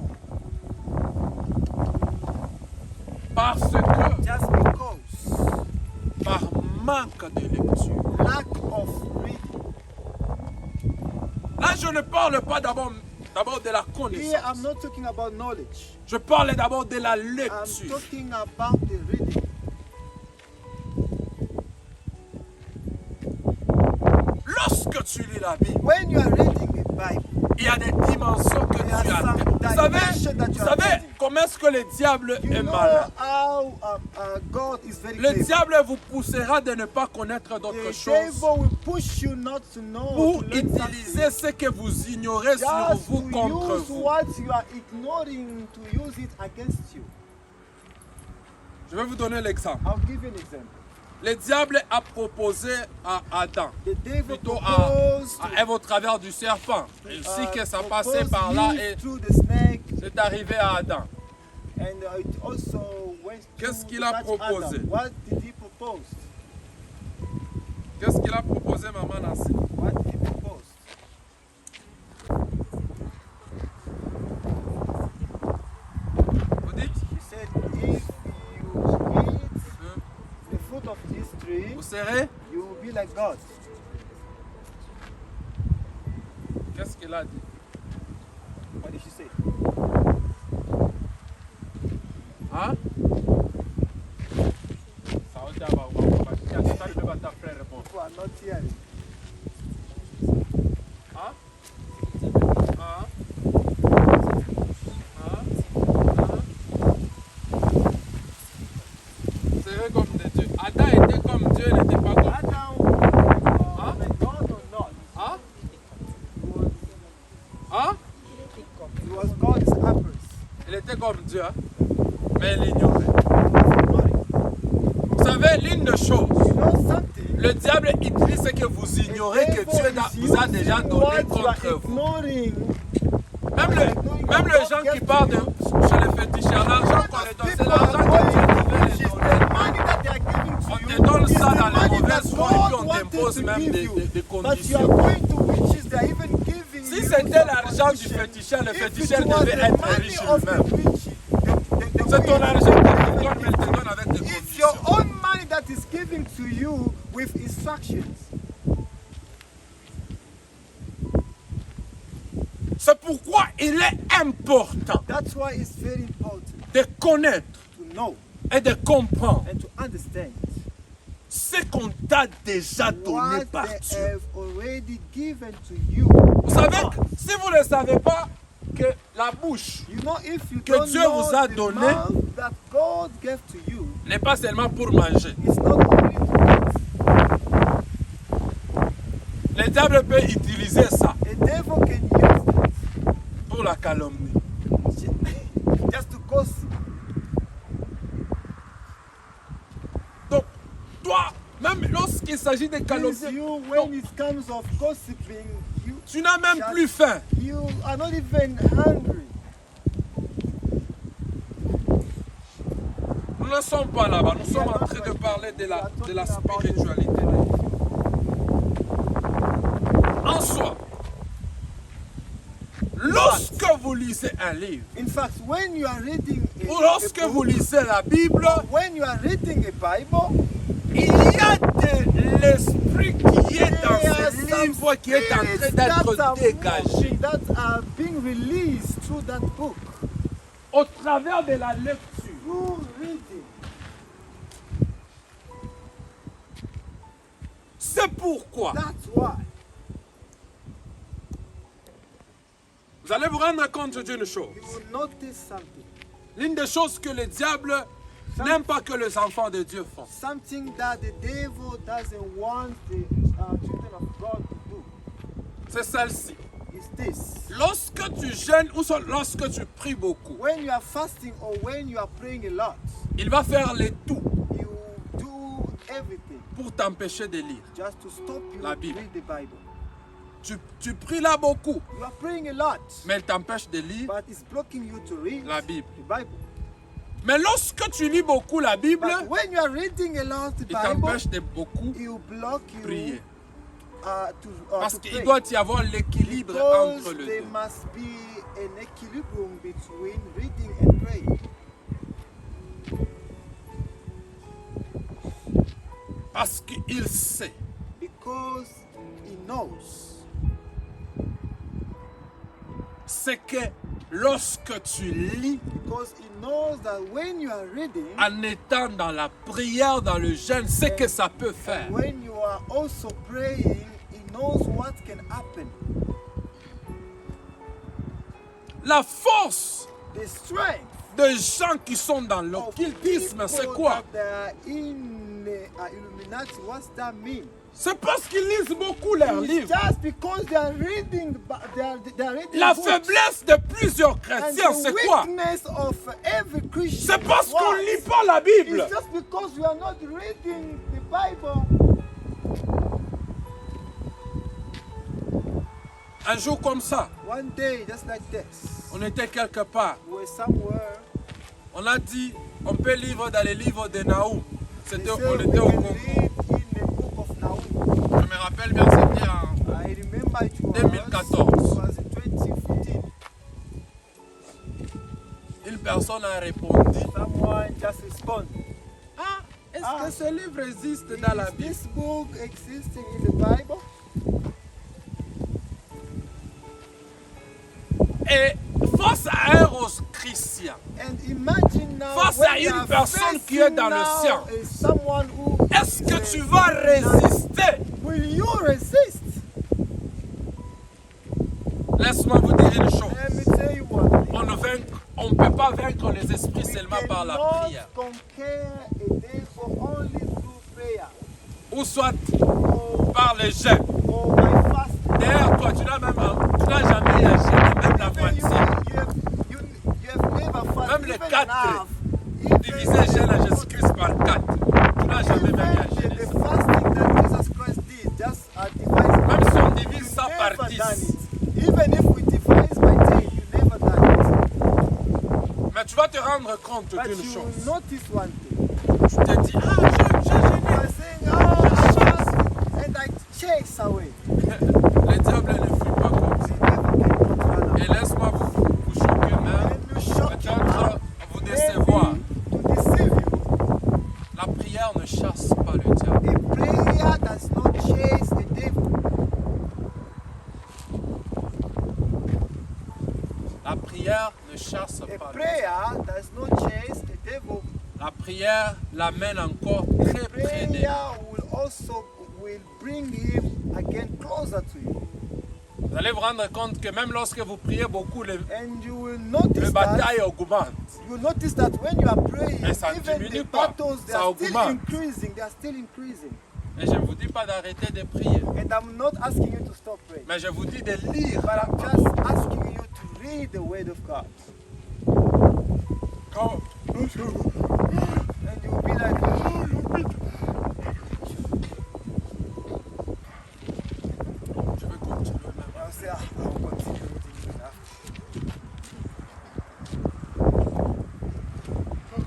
parce que just because par manque de lecture. lack of reading. Là, je ne parle pas d'abord de la Here I'm connaissance. not talking about knowledge. Je parle d'abord de la I'm lecture. talking about the reading. Lorsque tu lis la Bible, When you are reading the Bible, il y a des dimensions que tu are some atteins. dimensions that Vous you are savez attaining. comment est-ce que le diable you est know malin? how God is very Le clever. diable vous poussera de ne pas connaître d'autres The choses devil will push you not to know, pour to learn utiliser something. ce que vous ignorez sur Just vous to contre use vous. what you are ignoring, to use it against you. Je vais vous donner l'exemple. I'll give you an example. Le diable a proposé à Adam, The devil plutôt proposed à Ève au travers du serpent. Ainsi que ça passait proposed par là Eve et through the snake, c'est arrivé à Adam. and it also went Qu'est-ce to qu'il a touch proposé? Adam. What did he propose? Qu'est-ce qu'il a proposé, Maman Nancy? What did he propose? Vous dites? He said, if you eat the fruit of this tree, Vous serez? you will be like God. Qu'est-ce qu'il a dit? What did she say? Hein? Ça va dire, je vais t'appeler répondre. People are not hearing. Hein? Hein? Serez comme des dieux. Adam était comme Dieu, il n'était pas comme Dieu. Adam Huh? like God or not? Hein? He was, Hein? he was God's apprentice. Il était comme Dieu, hein? Mais il ignorait. Ignoring. Vous savez, l'une des choses, You know something? le diable utilise ce que vous ignorez que Dieu vous a déjà donné contre vous. Même les gens qui parlent de, chez les féticheurs, l'argent qu'on les donne, c'est l'argent que Dieu devait les donner. On te donne ça dans les mauvaises voies et puis on t'impose même des conditions. Si c'était l'argent du féticheur, le féticheur devait être riche lui-même. C'est ton argent que tu donnes, mais il te donne avec des It's your conditions. own money that is given to you with instructions. C'est pourquoi il est important That's why it's very important de connaître to know et de comprendre and to understand ce qu'on t'a déjà donné what par they Dieu. have already given to you. Vous savez, si vous ne savez pas que la bouche You know, if you que don't Dieu know vous a the donné, mouth that God gave to you, n'est pas seulement pour manger. It's not only to eat. Le diable peut utiliser ça The devil can use pour la calomnie. it just to gossip. Donc, toi, même lorsqu'il s'agit de Please, calomnie, you, when it comes of gossiping, tu n'as même plus faim. you are not even hungry. Nous ne sommes pas là-bas. Nous sommes en train de parler de la spiritualité. En soi, lorsque vous lisez un livre, In fact, when you are reading ou lorsque a vous book, lisez la Bible, when you are reading a Bible, il y a de l'esprit qui est dans there are ce some livre qui est en train spirits that are d'être dégagé moving, that are being released through that book. au travers de la lecture. Through reading. C'est pourquoi That's why. vous allez vous rendre compte d'une chose. You will notice something. L'une des choses que le diable n'aime pas que les enfants de Dieu font. Something that the devil doesn't want the children of God to do C'est celle-ci. is this. Lorsque tu jeûnes ou lorsque tu pries beaucoup, When you are fasting or when you are praying a lot, il va faire le tout you do everything pour t'empêcher de lire. just to stop you La to Bible. read the Bible. Tu pries là beaucoup, You are praying a lot, mais il t'empêche de lire but it's blocking you to read la Bible. the Bible. Mais lorsque tu lis beaucoup la Bible, But when you are reading a lot the il Bible, t'empêche de beaucoup it will block you prier. to Parce qu'il pray. doit y avoir l'équilibre Because entre les there deux. must be an equilibrium between reading and praying. Parce qu'il sait Because he knows. c'est que lorsque tu lis Because he knows that when you are reading, en étant dans la prière, dans le jeûne, c'est que ça peut faire. when you are also praying, he knows what can happen. La force The strength des gens qui sont dans of l'occultisme, c'est people quoi? that are in Illuminati, what's that mean? C'est parce qu'ils lisent beaucoup leurs It's livres. just because they are reading, they are reading La books. faiblesse de plusieurs And chrétiens, the c'est quoi? weakness of every Christian. C'est parce qu'on What? ne lit pas la Bible. It's just because we are not reading the Bible. Un jour comme ça, One day, just like this, on était quelque part. we were somewhere. On a dit, on peut lire dans les livres de Naoum. They C'était, said on we était au can Congo. read in the book of Nahum. Je me rappelle bien, c'était en I remember it was 2014. in 2015. Une personne a répondu, Someone just responded. ah, est-ce Ah. que ce livre existe dans la Is Bible? this book existing in the Bible? Et face à un rose chrétien, And imagine now face when à you une are personne qui est facing dans le now ciel, someone who est-ce que is tu vas résister? Will you resist? Laisse-moi vous dire une chose. Let me tell you one thing. On ne peut pas vaincre les esprits We seulement par la cannot prière. conquer a devil only through prayer Ou soit or, par le jeûne. or by fasting. D'ailleurs, toi, tu n'as jamais jeûné, même la Even moitié. you have never fasted. Même les even quatre. enough. Even Diviser jeûne à Jésus-Christ par 4. Tu n'as jamais même even jeûné the ça. fasting that Jesus Christ did, just divide. Même si on divise ça You've par never done 10. it. Even if we divide by 10, you never done it. Mais tu vas te rendre compte But d'une you chose. will notice one thing. Tu te dis, ah, j'ai You jeûné. are saying, oh, I fasted, and I chase away. Le diable ne fuit pas comme ça. You never get caught run away. Et laisse-moi vous choquer même. And you shock you Peut-être out, vous décevoir. maybe to deceive you. La prière ne chasse pas le diable. A prayer does not chase the devil. La prière ne chasse A pas le diable. prayer does not chase the devil. La prière l'amène encore très près de lui. Prayer will also bring him again closer to you. Vous allez vous rendre compte que même lorsque vous priez beaucoup, And you will les notice batailles augmentent. you will notice that when you are praying, Et ça even diminue the pas, battles they ça are still augmente. increasing. They are still increasing. Et je ne vous dis pas d'arrêter de prier, And I'm not asking you to stop praying, mais je vous dis de lire. but I'm just asking you to read the Word of God. Quand- And you will be like, Je vais continuer même. I'll say, I'll continue reading it after. And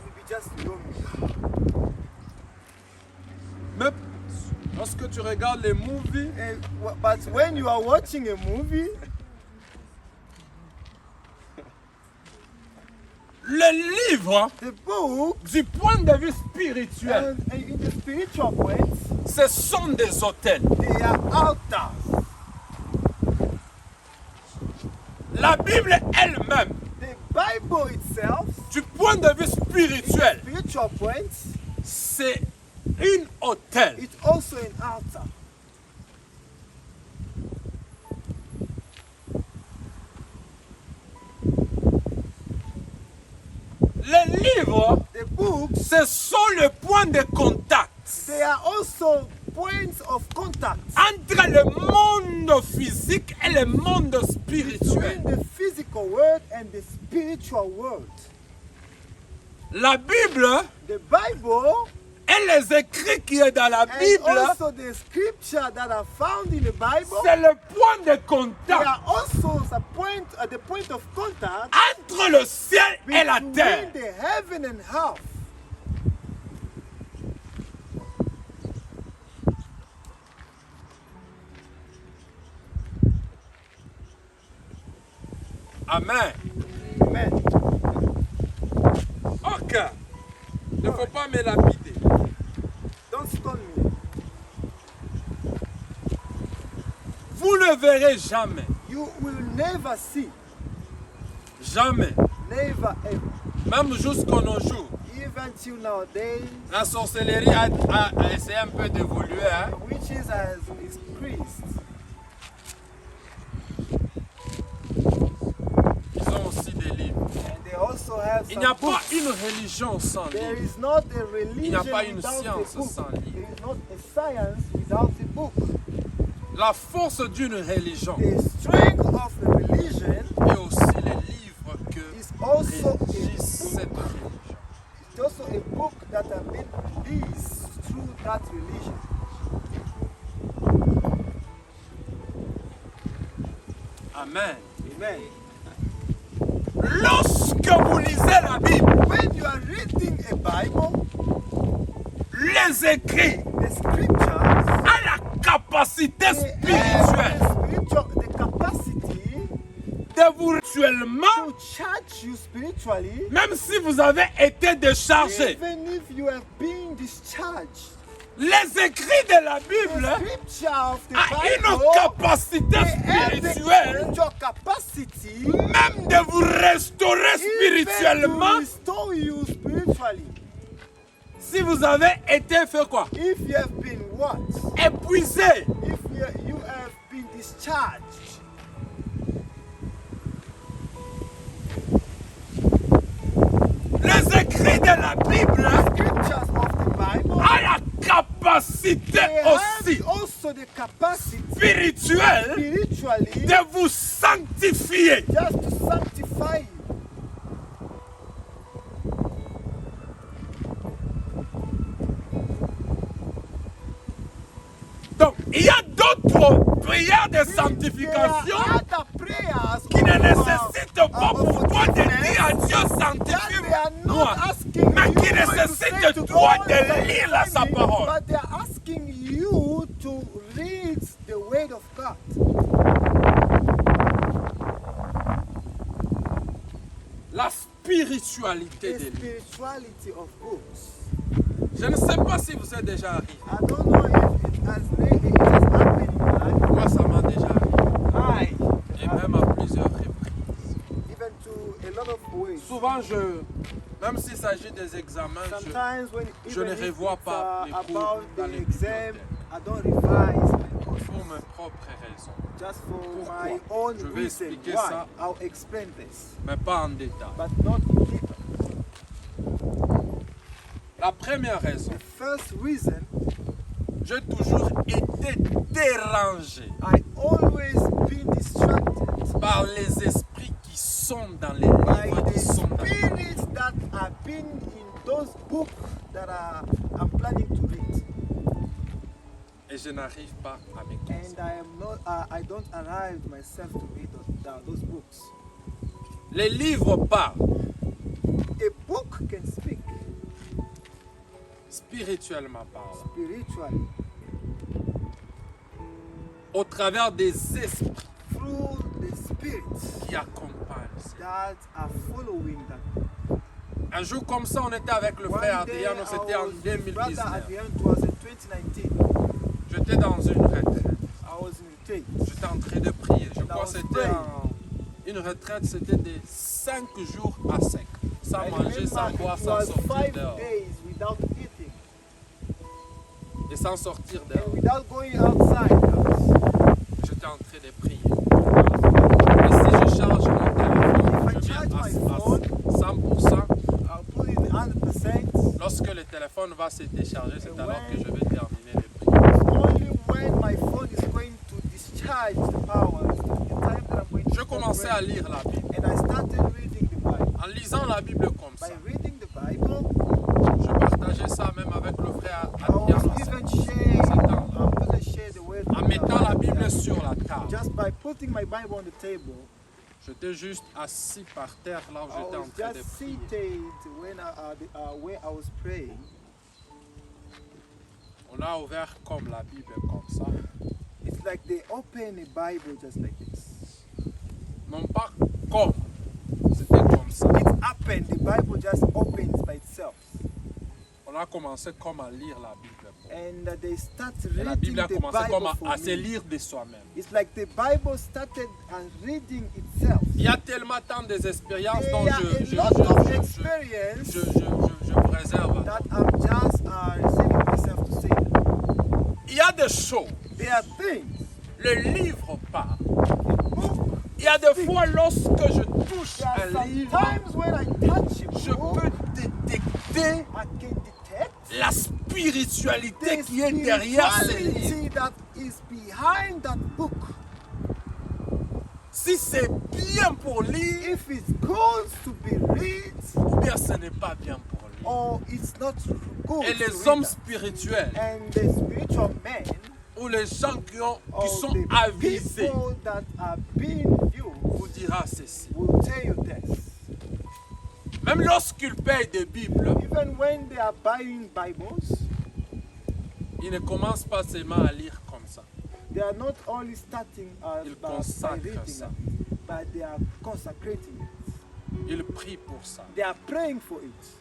you'll be just lonely. Mais lorsque tu regardes les movies, But when you are watching a movie, le livre, the book, du point de vue spirituel, and in the spiritual points, ce sont des hôtels. they are altars. La Bible elle-même, The Bible itself, du point de vue spirituel, spiritual points, c'est un hôtel. it's also an altar. Les livres, The books, ce sont le point de contact they are also points of contact entre le monde physique et le monde spirituel. between the physical world and the spiritual world. La Bible The Bible et les écrits qui est dans la and Bible, also the scripture that are found in the Bible, c'est le point de they contact are also the point of contact entre le ciel et la between terre. the heaven and earth. Amen. Amen. Ok. Il ne faut pas me lapider. Don't stone me. Vous ne verrez jamais, You will never see, jamais, never ever, même jusqu'à nos jours. even till nowadays, La sorcellerie a essayé un peu d'évoluer. Hein? the witches has increased. Ils ont aussi des livres. And they also have Il n'y a some pas books. une religion sans There livre. is not a Il n'y a religion pas une without science a book. sans livre. There is not a science without a book. La force d'une religion The strength of a religion et aussi les livres que is also a régissent book. cette religion. It's also a book that has been released through that religion. Amen. Amen. Lorsque vous lisez la Bible, When you are reading a Bible, les écrits the scriptures à la capacité they have spirituelle the capacity de vous actuellement, to charge you spiritually, même si vous avez été déchargé. even if you have been discharged. Les écrits de la The Bible scripture of the a une Bible capacité they have the spirituelle spiritual capacity même de vous restaurer even spirituellement to restore you spiritually. si vous avez été fait quoi? If you have been what? Épuisé. If you have been discharged. Les écrits de la Bible Scriptures of the Bible a la capacité they aussi have also the capacity spirituelle spiritually de vous sanctifier. just to sanctify you. Donc, il y a d'autres prières de There sanctification are other prayers qui ne of, nécessitent pas of pour toi de forgiveness dire à Dieu that they are sanctifie-moi, not asking mais you qui to nécessitent say to toi God, de lire sa sanctify me, parole. but they are asking you to read the word of God. La spiritualité The des livres. spirituality of books. Je ne sais pas si vous êtes déjà arrivé. I don't know if it has happened in your life. Moi, ça m'a déjà arrivé. I, Et même à plusieurs reprises. even to a lot of ways. Souvent, même s'il s'agit des examens, Sometimes when je ne even if revois it's, pas les cours about dans the les exam, bibliothèques. I don't revise my pour courses mes propres raisons. just for Pourquoi? my own Je vais reason. expliquer Why? ça. I'll explain this, Mais pas en détail. but not in detail. La première raison, The first reason, j'ai toujours été dérangé I always been distracted par les esprits qui sont dans les by livres, the qui sont dans les... spirits that have been in those books that I'm planning to read, Et je n'arrive pas à me and concentrer. I don't arrive myself to read those books. Les livres parlent. A book can speak Spirituellement parlant, spiritually au travers des esprits through the spirits qui accompagnent ça. that are following that. Un jour comme ça, on était avec le frère One day, Adriano, c'était en I was with Brother 2019. Adrian, it was in 2019. J'étais dans une retraite. I was in retreat. J'étais en train de prier. Je And I crois que was c'était praying. une retraite, c'était des 5 jours à sec. Sans I manger, sans remember boire, it sans was sortir 5 dehors. days without eating Et sans sortir and dehors. without going outside. J'étais en train de prier. Et si je charge mon téléphone, je viens à 100%. I'll put it 100%. Lorsque le téléphone va se décharger, c'est alors que je vais terminer de prier. Only when my phone is going to discharge the power, the time that I'm going to Je commençais à lire la Bible. and I started reading the Bible. En lisant la Bible comme ça, By reading the Bible, je partageais ça même avec le frère I was Adriano. even share the word En mettant la Bible sur la table. just by putting my Bible on the table. J'étais juste assis par terre là où I j'étais en was train de just prier. seated where I was praying. On a ouvert comme la Bible comme ça. It's like they open a Bible just like this. Non pas comme, c'était comme ça. It happened. The Bible just opens by itself, On a commencé comme à lire la Bible. and they start Et la reading Bible a the commencé comme Bible for à se me. lire de soi-même. It's like the Bible started and reading itself. Il y a tellement tant d'expériences There dont are a lot of experience je préserve. that I'm just receiving myself to say. Il y a des choses, There are things. le livre parle. Book, Il y a des fois lorsque je touche there are un livre, sometimes when I touch a je book, peux détecter I can detect la spiritualité the qui est derrière ce livre. spirituality that is behind that book. Si c'est bien pour lire, If it's good to be read ou bien ce n'est pas bien pour lire. or it's not good Et to les read hommes that. spirituels, And the spiritual men ou les gens qui or sont the avisés, people that are being viewed vous dira ceci. will tell you this. Même lorsqu'ils payent des Bibles, Even when they are buying Bibles, ils ne commencent pas seulement à lire comme ça. they are not only starting Ils by consacrent reading ça. it, but they are consecrating it. Ils prient pour ça. They are praying for it.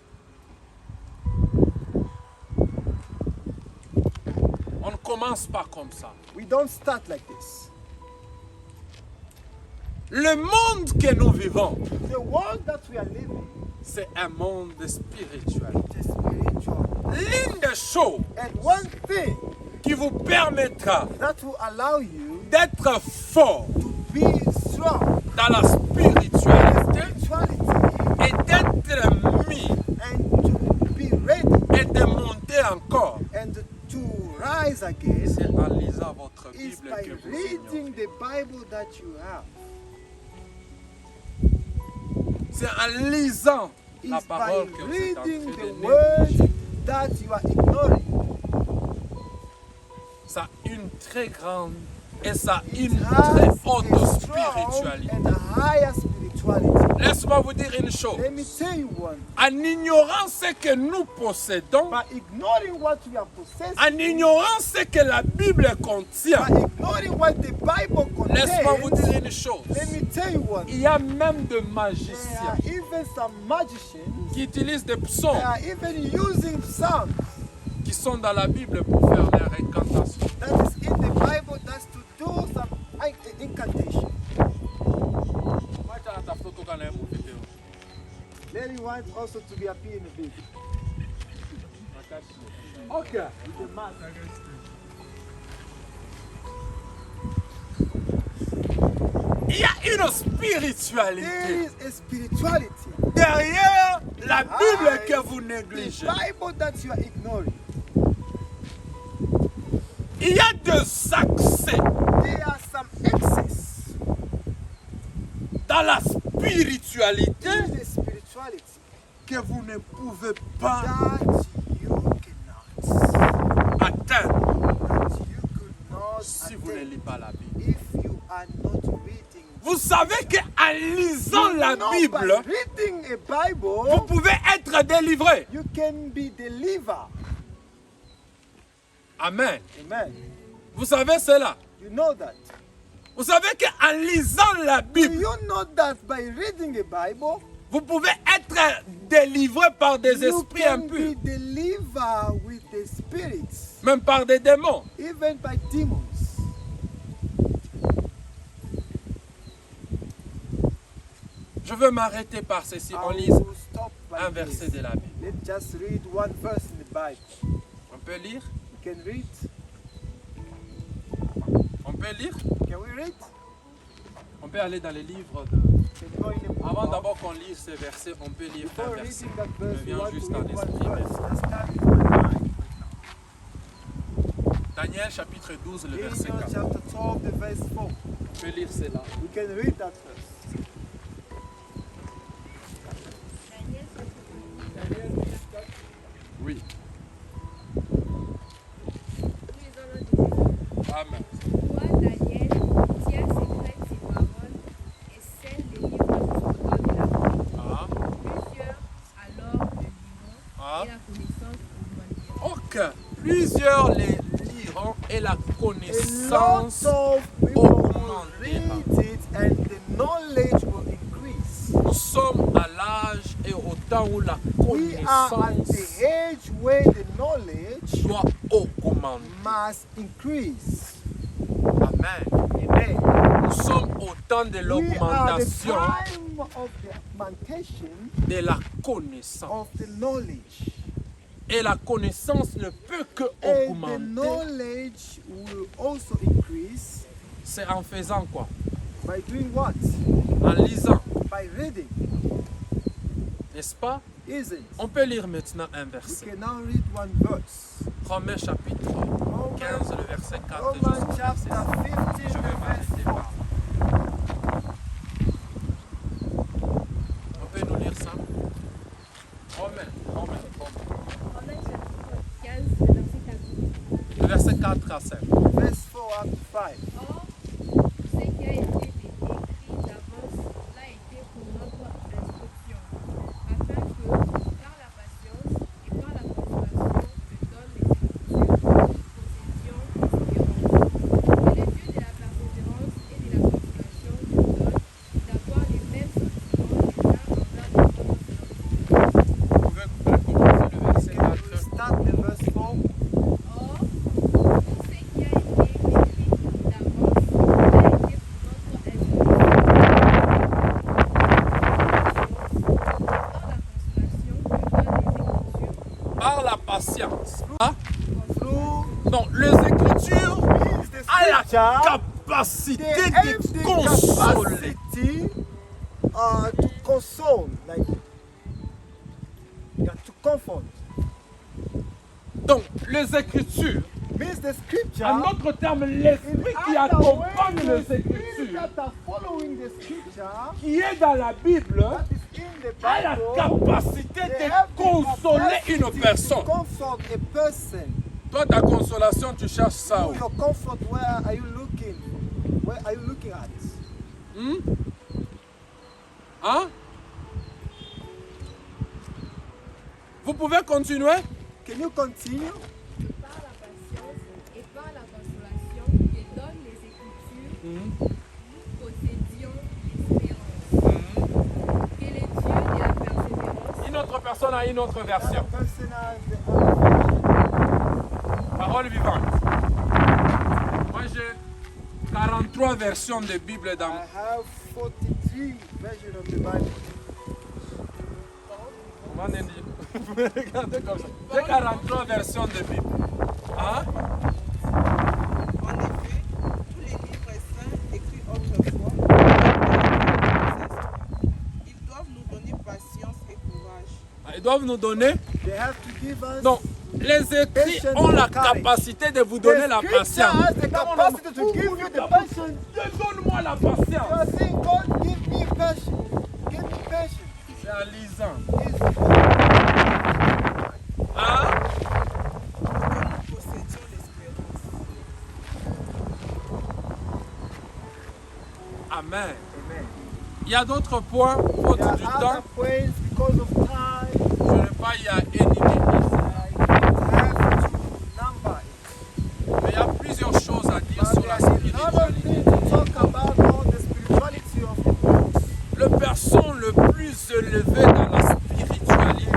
On ne commence pas comme ça. We don't start like this. Le monde que nous vivons, The world that we are living c'est un monde spirituel. is spiritual. L'une des choses And one thing qui vous permettra that will allow you d'être fort to be strong dans la in spiritualité spirituality et d'être mis and to be ready et de monter encore, and to rise again c'est en lisant votre is Bible by que vous ignorez. reading the Bible that you have. C'est en lisant la It's by parole que vous êtes en reading train the de word négliger. that you are ignoring. Ça a une très grande et ça a It une has très a haute strong spiritualité. and a higher spirituality. Laisse-moi vous dire une chose. Let me tell you one. En ignorant ce que nous possédons, By ignoring what we are possessing, en ignorant ce que la Bible contient, by ignoring what the Bible laisse-moi vous contains, dire une chose. let me tell you one. Il y a même des There magiciens are even some magicians, qui utilisent des they psaumes are even using psalms qui sont dans la Bible pour faire des incantations. that is in the Bible that's to do some incantation. Then he wants also to be happy in the bit. Ok. With the mask. une spiritualité There is a spirituality. derrière la Bible Behind que vous the négligez. Bible that you are ignoring. Il y a des accès There are some excess dans la spiritualité in the spirituality que vous ne pouvez pas that you cannot, atteindre that you could not si vous ne attain lisez pas la Bible. if you are not reading. Vous savez qu'en lisant la No, Bible, by reading a vous Bible, pouvez être délivré. you can be delivered. Amen. Amen. Vous savez cela. You know that. Vous savez qu'en lisant la Do Bible, you know that by reading a Bible, vous pouvez être délivré par des you esprits can be impurs, delivered with the spirits, même par des démons. even by demons. Je veux m'arrêter par ceci. On I lise will stop by un verset this. de la Bible. Let's just read one verse in the Bible. On peut lire? You can read. On peut lire? Can we read? On peut aller dans les livres de... Can we go in the book Avant of- d'abord qu'on lise ces versets, on peut lire un Before verset. reading that Me verse, we vient want to juste en read one esprit. verse. mais- Let's start with my mind. Daniel chapitre 12, le Daniel verset 4. chapter 12, the verse 4. On peut lire cela. We can read that verse. Oui. Amen. Toi, Daniel, tiens secrètes ces paroles et scelle les livres jusqu'au temps de la fin. Ah. Plusieurs alors le liront Ah. et la connaissance augmentera. Ok. Plusieurs les liront et la A connaissance. lot of people will augmentera. read it and the knowledge will increase. Nous sommes à l'âge et au temps où la We are at connaissance the age where the knowledge doit augmenter. must increase. Amen. Amen. Nous sommes au temps de We are the l'augmentation time of the augmentation de la connaissance. of the knowledge. Et la connaissance ne peut que And the augmenter. knowledge will also increase C'est en faisant quoi? by doing what? En lisant, By reading, n'est-ce pas? isn't? On peut lire maintenant un We verset. can now read one verse. Romains chapitre 15, le verset 4 Romans jusqu'au verset chapter 5. 15, Je vais verse m'arrêter 4. par là. On peut nous lire ça? Romains. Romains chapitre 15, le verset 4. Le verset 4 à 5. Verse 4 up to 5. Or, ce qui a été écrit d'avance l'a été pour notre instruction, afin que, par la patience et par la consolation que donnent les Écritures, nous possédions l'espérance. Et le Dieu de la persévérance et de la consolation nous donne d'avoir les mêmes sentiments les uns envers les autres. Vous pouvez recommencer le verset Can we 4. start the verse 4? Or, tout ce qui a été écrit d'avance l'a été pour notre instruction, par la consolation que donnent les Écritures, Par la patience. Through Donc, les Écritures means the ont la scripture, capacité they have de the consoler. capacity to console, like to comfort. Donc, les Écritures, Means the scripture. en d'autres termes, l'esprit qui accompagne les Écritures, that are following the scripture, qui est dans la Bible, that is in the a la Bible, capacité they de have the consoler capacity une personne. to comfort a person. Toi, ta consolation, tu cherches ça où? Your comfort, where are you looking? Where are you looking at? Hmm? Hein? Vous pouvez continuer? Can you continue? par la patience et par la consolation que donnent les Écritures, nous possédions l'espérance. Que le Dieu de la persévérance Une autre personne a une autre version. Personal, Parole vivante. Moi, j'ai 43 versions de Bible dans I have 43 versions of the Bible. Comment on dit? Vous me regardez comme ça. J'ai 43 versions de Bible. Hein? En effet, tous les livres saints écrits autrefois doivent nous donner. They have to give us. Non, les écrits ont la capacité de vous donner la Scripture patience. has the capacity to give you the patience. Donne-moi la You are patience. saying, God, give me patience. Give me patience. C'est en lisant. It's Hein? Amen. Amen. Il y a d'autres points, faute There du are temps. other points because of time. Je n'ai pas y a énuméré. I have to number it. Mais il y a plusieurs choses à dire But sur la there's another spiritualité. thing to talk about all the spirituality of the books. Le personne le plus élevé dans la spiritualité,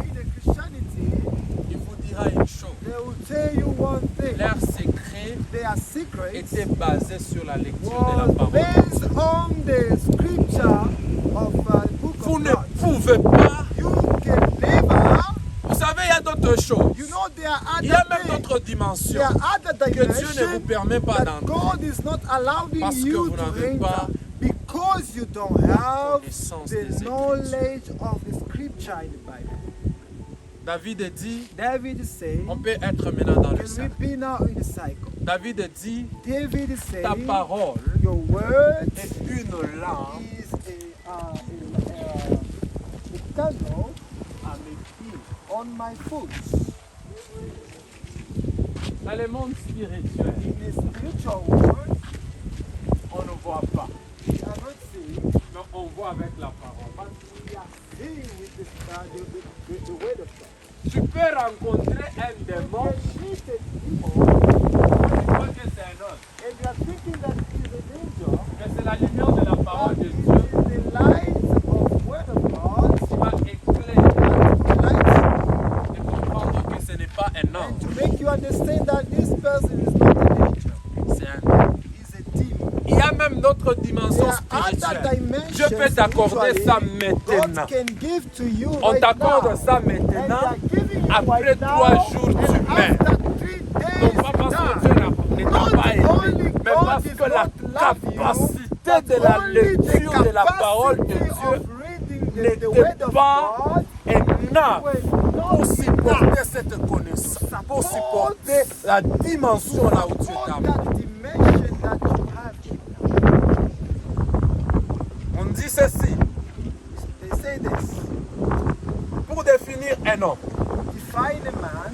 In the Christianity, il vous dira une chose. they will tell you one thing. Leur secret Their secrets était basé sur la lecture de la was parole. based on the scripture of the book Vous of ne God. pouvez pas. You can never, Vous savez, il y a d'autres choses. you know, there are Il y a other même things. d'autres dimensions There are other que Dieu ne vous dimensions permet pas that d'entrer. God is not allowing Parce que you vous to n'avez pas enter because you don't have connaissance des the Écritures. knowledge of the scripture in the Bible. David dit, David said, on peut être maintenant dans le can we cercle. be now in the cycle? David dit, David said, ta parole your word est une lampe is a candle à mes pieds. on my foot. Dans le monde spirituel, In the spiritual world, on ne voit pas, we are not seeing, mais on voit avec la parole. but we are seeing with the word of God. Tu peux rencontrer un démon When we take evil, tu crois que c'est un autre, and you are thinking that it is an angel, mais c'est la lumière de la parole but de it Dieu is the light of word of God qui va éclairer that lights et comprendre que ce n'est pas un you and homme, to make you understand that this person is not an angel, c'est un. he's a demon. Il y a même d'autres dimensions There are other spirituelles. dimensions Je peux t'accorder ça spiritually maintenant. God can give to you On right t'accorde now. ça And maintenant. they are giving you Après right 3 now, jours, and tu mets. after 3 Non days, pas parce que done. Dieu ne t'a Not pas aidé, only mais God parce is que la not love you, capacité but de la only the lecture de la parole de capacity Dieu of reading the n'était word of pas God enough was pour not supporter cette connaissance, pour supporter la dimension là où Dieu t'a all mis. that dimension that you have. On dit ceci, They say this. pour définir un homme, Define a man,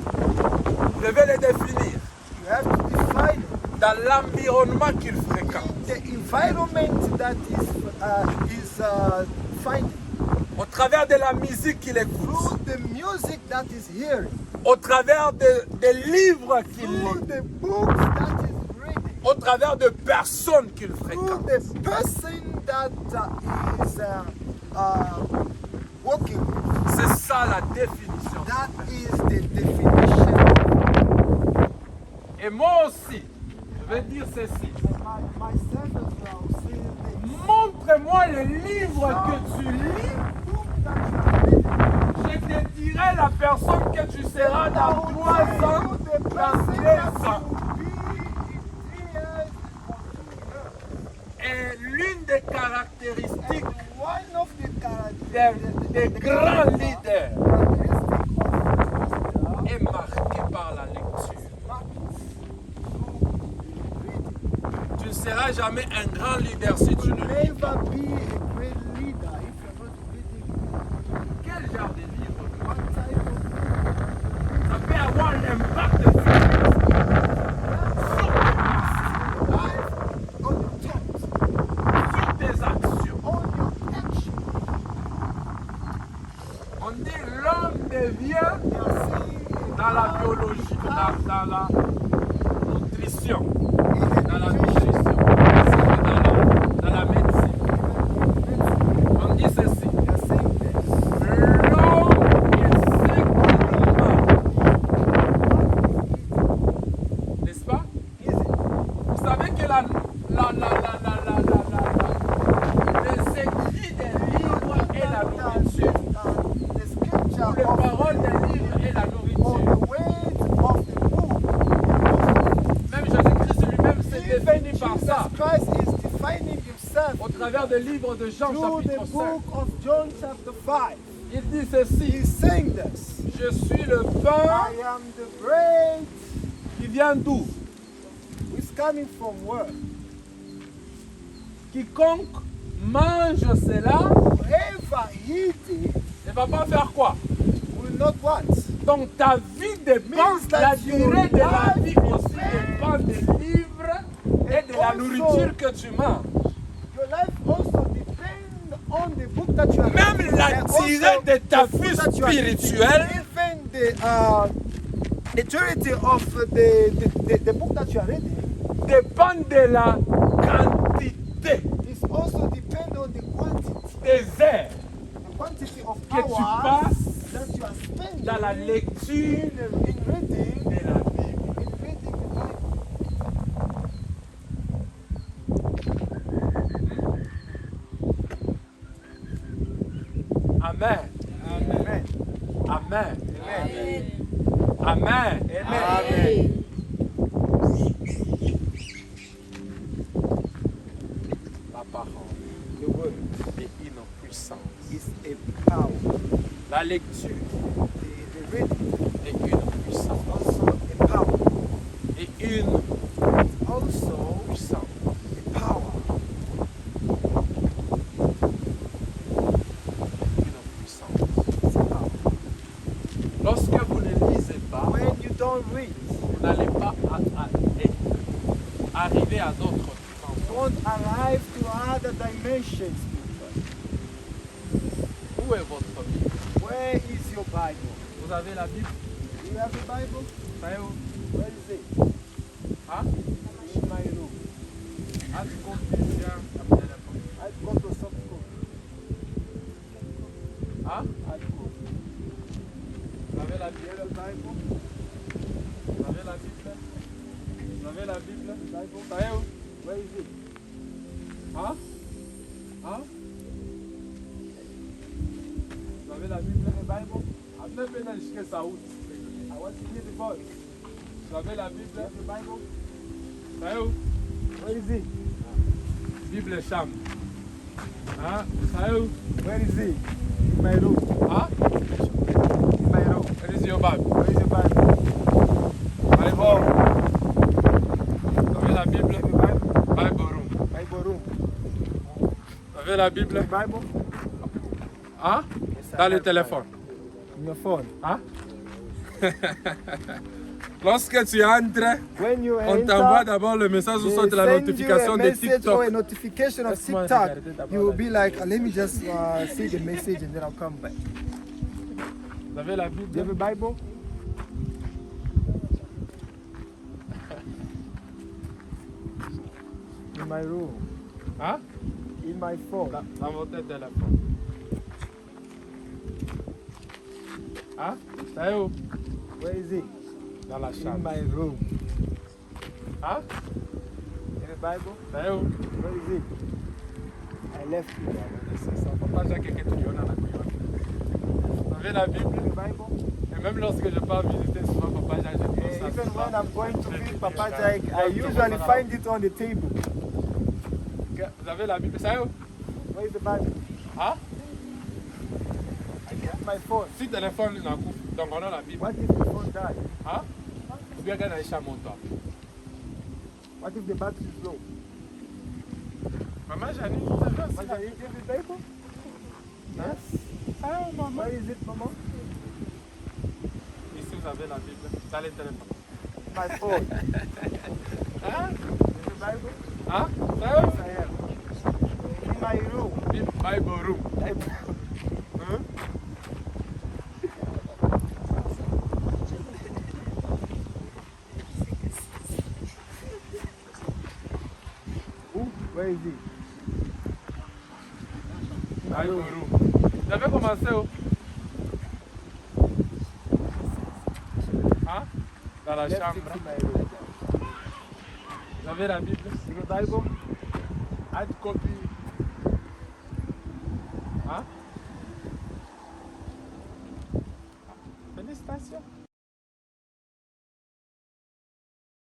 vous devez le définir you have to define it. dans l'environnement qu'il fréquente, The environment that is finding au travers de la musique qu'il écoute, through the music that is hearing, au travers des livres qu'il through lit, the books that is reading, au travers de personnes qu'il through fréquente. the person that is working with. C'est ça la définition. That is the definition. Et moi aussi, je vais dire ceci. Myself as well, say this. Montre-moi le livre que tu lis, Book that you are reading. je te dirai la personne que tu seras dans 3 ans, dans 2 ans. Et l'une des caractéristiques One of the des grands leaders characteristics est marquée par la lecture. Tu ne seras jamais un grand leader si tu ne lis never pas. be a great leader if you're not reading Quel genre de livre? one type of Ça peut avoir l'impact sur life on your thoughts, tes actions. on your action. On dit l'homme devient They are saying dans la biologie, dans la nutrition, in dans la the nutrition, dans la médecine. On dit ceci. they are saying this. L'homme il sait qu'il ment. N'est-ce pas? Is it? Vous savez que les écrits des livres et la nourriture. The scripture Les of paroles des livres et la or nourriture. the words of the book. Même Jésus-Christ lui-même s'est défini par travers le livre de Jean through the chapitre 5. book of John chapter 5. Il dit ceci, He's saying this. je suis le pain I am the bread qui vient d'où? which is coming from where? Quiconque mange cela Whoever eats it ne va pas faire quoi? will not what? Donc ta vie dépend, Means that la durée de la your vie life aussi dépend des livres et de la also nourriture que tu manges. Your life also depends on the book that you are Même reading. la And also durée de ta the food vie that you are eating. spirituelle Even the maturity of the book that you are reading dépend de la quantité is also depend on the quantity. des heures The quantity of que tu hours passes that you are spending dans la lecture in reading de la Bible. the Bible. Amen. Amen. Amen. Amen. Amen. Amen. La parole The word est une puissance. is a power. La lecture The reading est une puissance. also a power. Et une Also puissance. a power. Une puissance. It's a power. Lorsque vous ne lisez pas, When you don't read, vous n'allez pas arriver à d'autres you dimensions. won't arrive to other dimensions. Où est votre Bible? Where is your Bible? Vous avez la Bible? Do you have a Bible? Savez où? Where is it? Hein? In my room. Hard copy bien à téléphone. I've got a soft copy. Hein? Hard copy. Vous avez la Do you Bible? have a Bible? Vous avez la Bible? Vous avez la Bible? Bible? Savez où? Where is it? Hein? Hein? Vous avez la Bible? The Bible? Amenez maintenant jusqu'à Saoud. I want to hear the voice. Vous avez la Do you Bible? have the Bible? Savez où? Where is it? Bible chambre. Hein? Savez où? Where is it? In my room. Hein? In my room. Where is your Bible? Where is your Bible? Bible. Vous avez la Bible? The Bible? Bible room. Bible room. Vous avez la Bible? The Bible? Hein? Yes, I Dans le have téléphone. In your phone. Hein? Lorsque tu entres, When you on t'envoie enter, d'abord le message ou they soit la send you a notification de message or a TikTok. notification of Laisse-moi TikTok. regarder d'abord You will la be like, let me just see the message and then I'll come back. Vous avez la Do you have Bible? a Bible? In my room. Hein? In my phone. Dans votre téléphone. Hein? C'est où? Where is it? Dans la In chambre. my room. Hein? In the Bible? C'est où? Where is it? I left it. C'est ça. Papa Jacques est étudiant dans la cuillère. Vous avez la Bible? In the Bible? Et même lorsque je pars visiter souvent Papa Jacques, je trouve ça Even souvent. when I'm going to meet Papa Jack, I usually find it on the table. Vous avez la Bible? C'est où? Where is the Bible? Hein? I get my phone. Si téléphone n'a coup, donc on a la Bible. What if the phone dies? Hein? Ou bien quand Aïcha monte. What if the battery is low? Maman Janine, vous avez aussi Mama, la you Bible? give the Bible? Yes. Ah, maman. Where is it, Mama? Ici, vous avez la Bible. Dans les téléphones. My phone. Hein? Is the Bible? Hein? C'est où? I have. In my room. Bible room. Hein? Where is it? Bible room. Vous avez commencé où? Hein? Dans la Left chambre. it in my room. Vous avez la Bible? The Bible? Hard copy. Hein? Félicitations.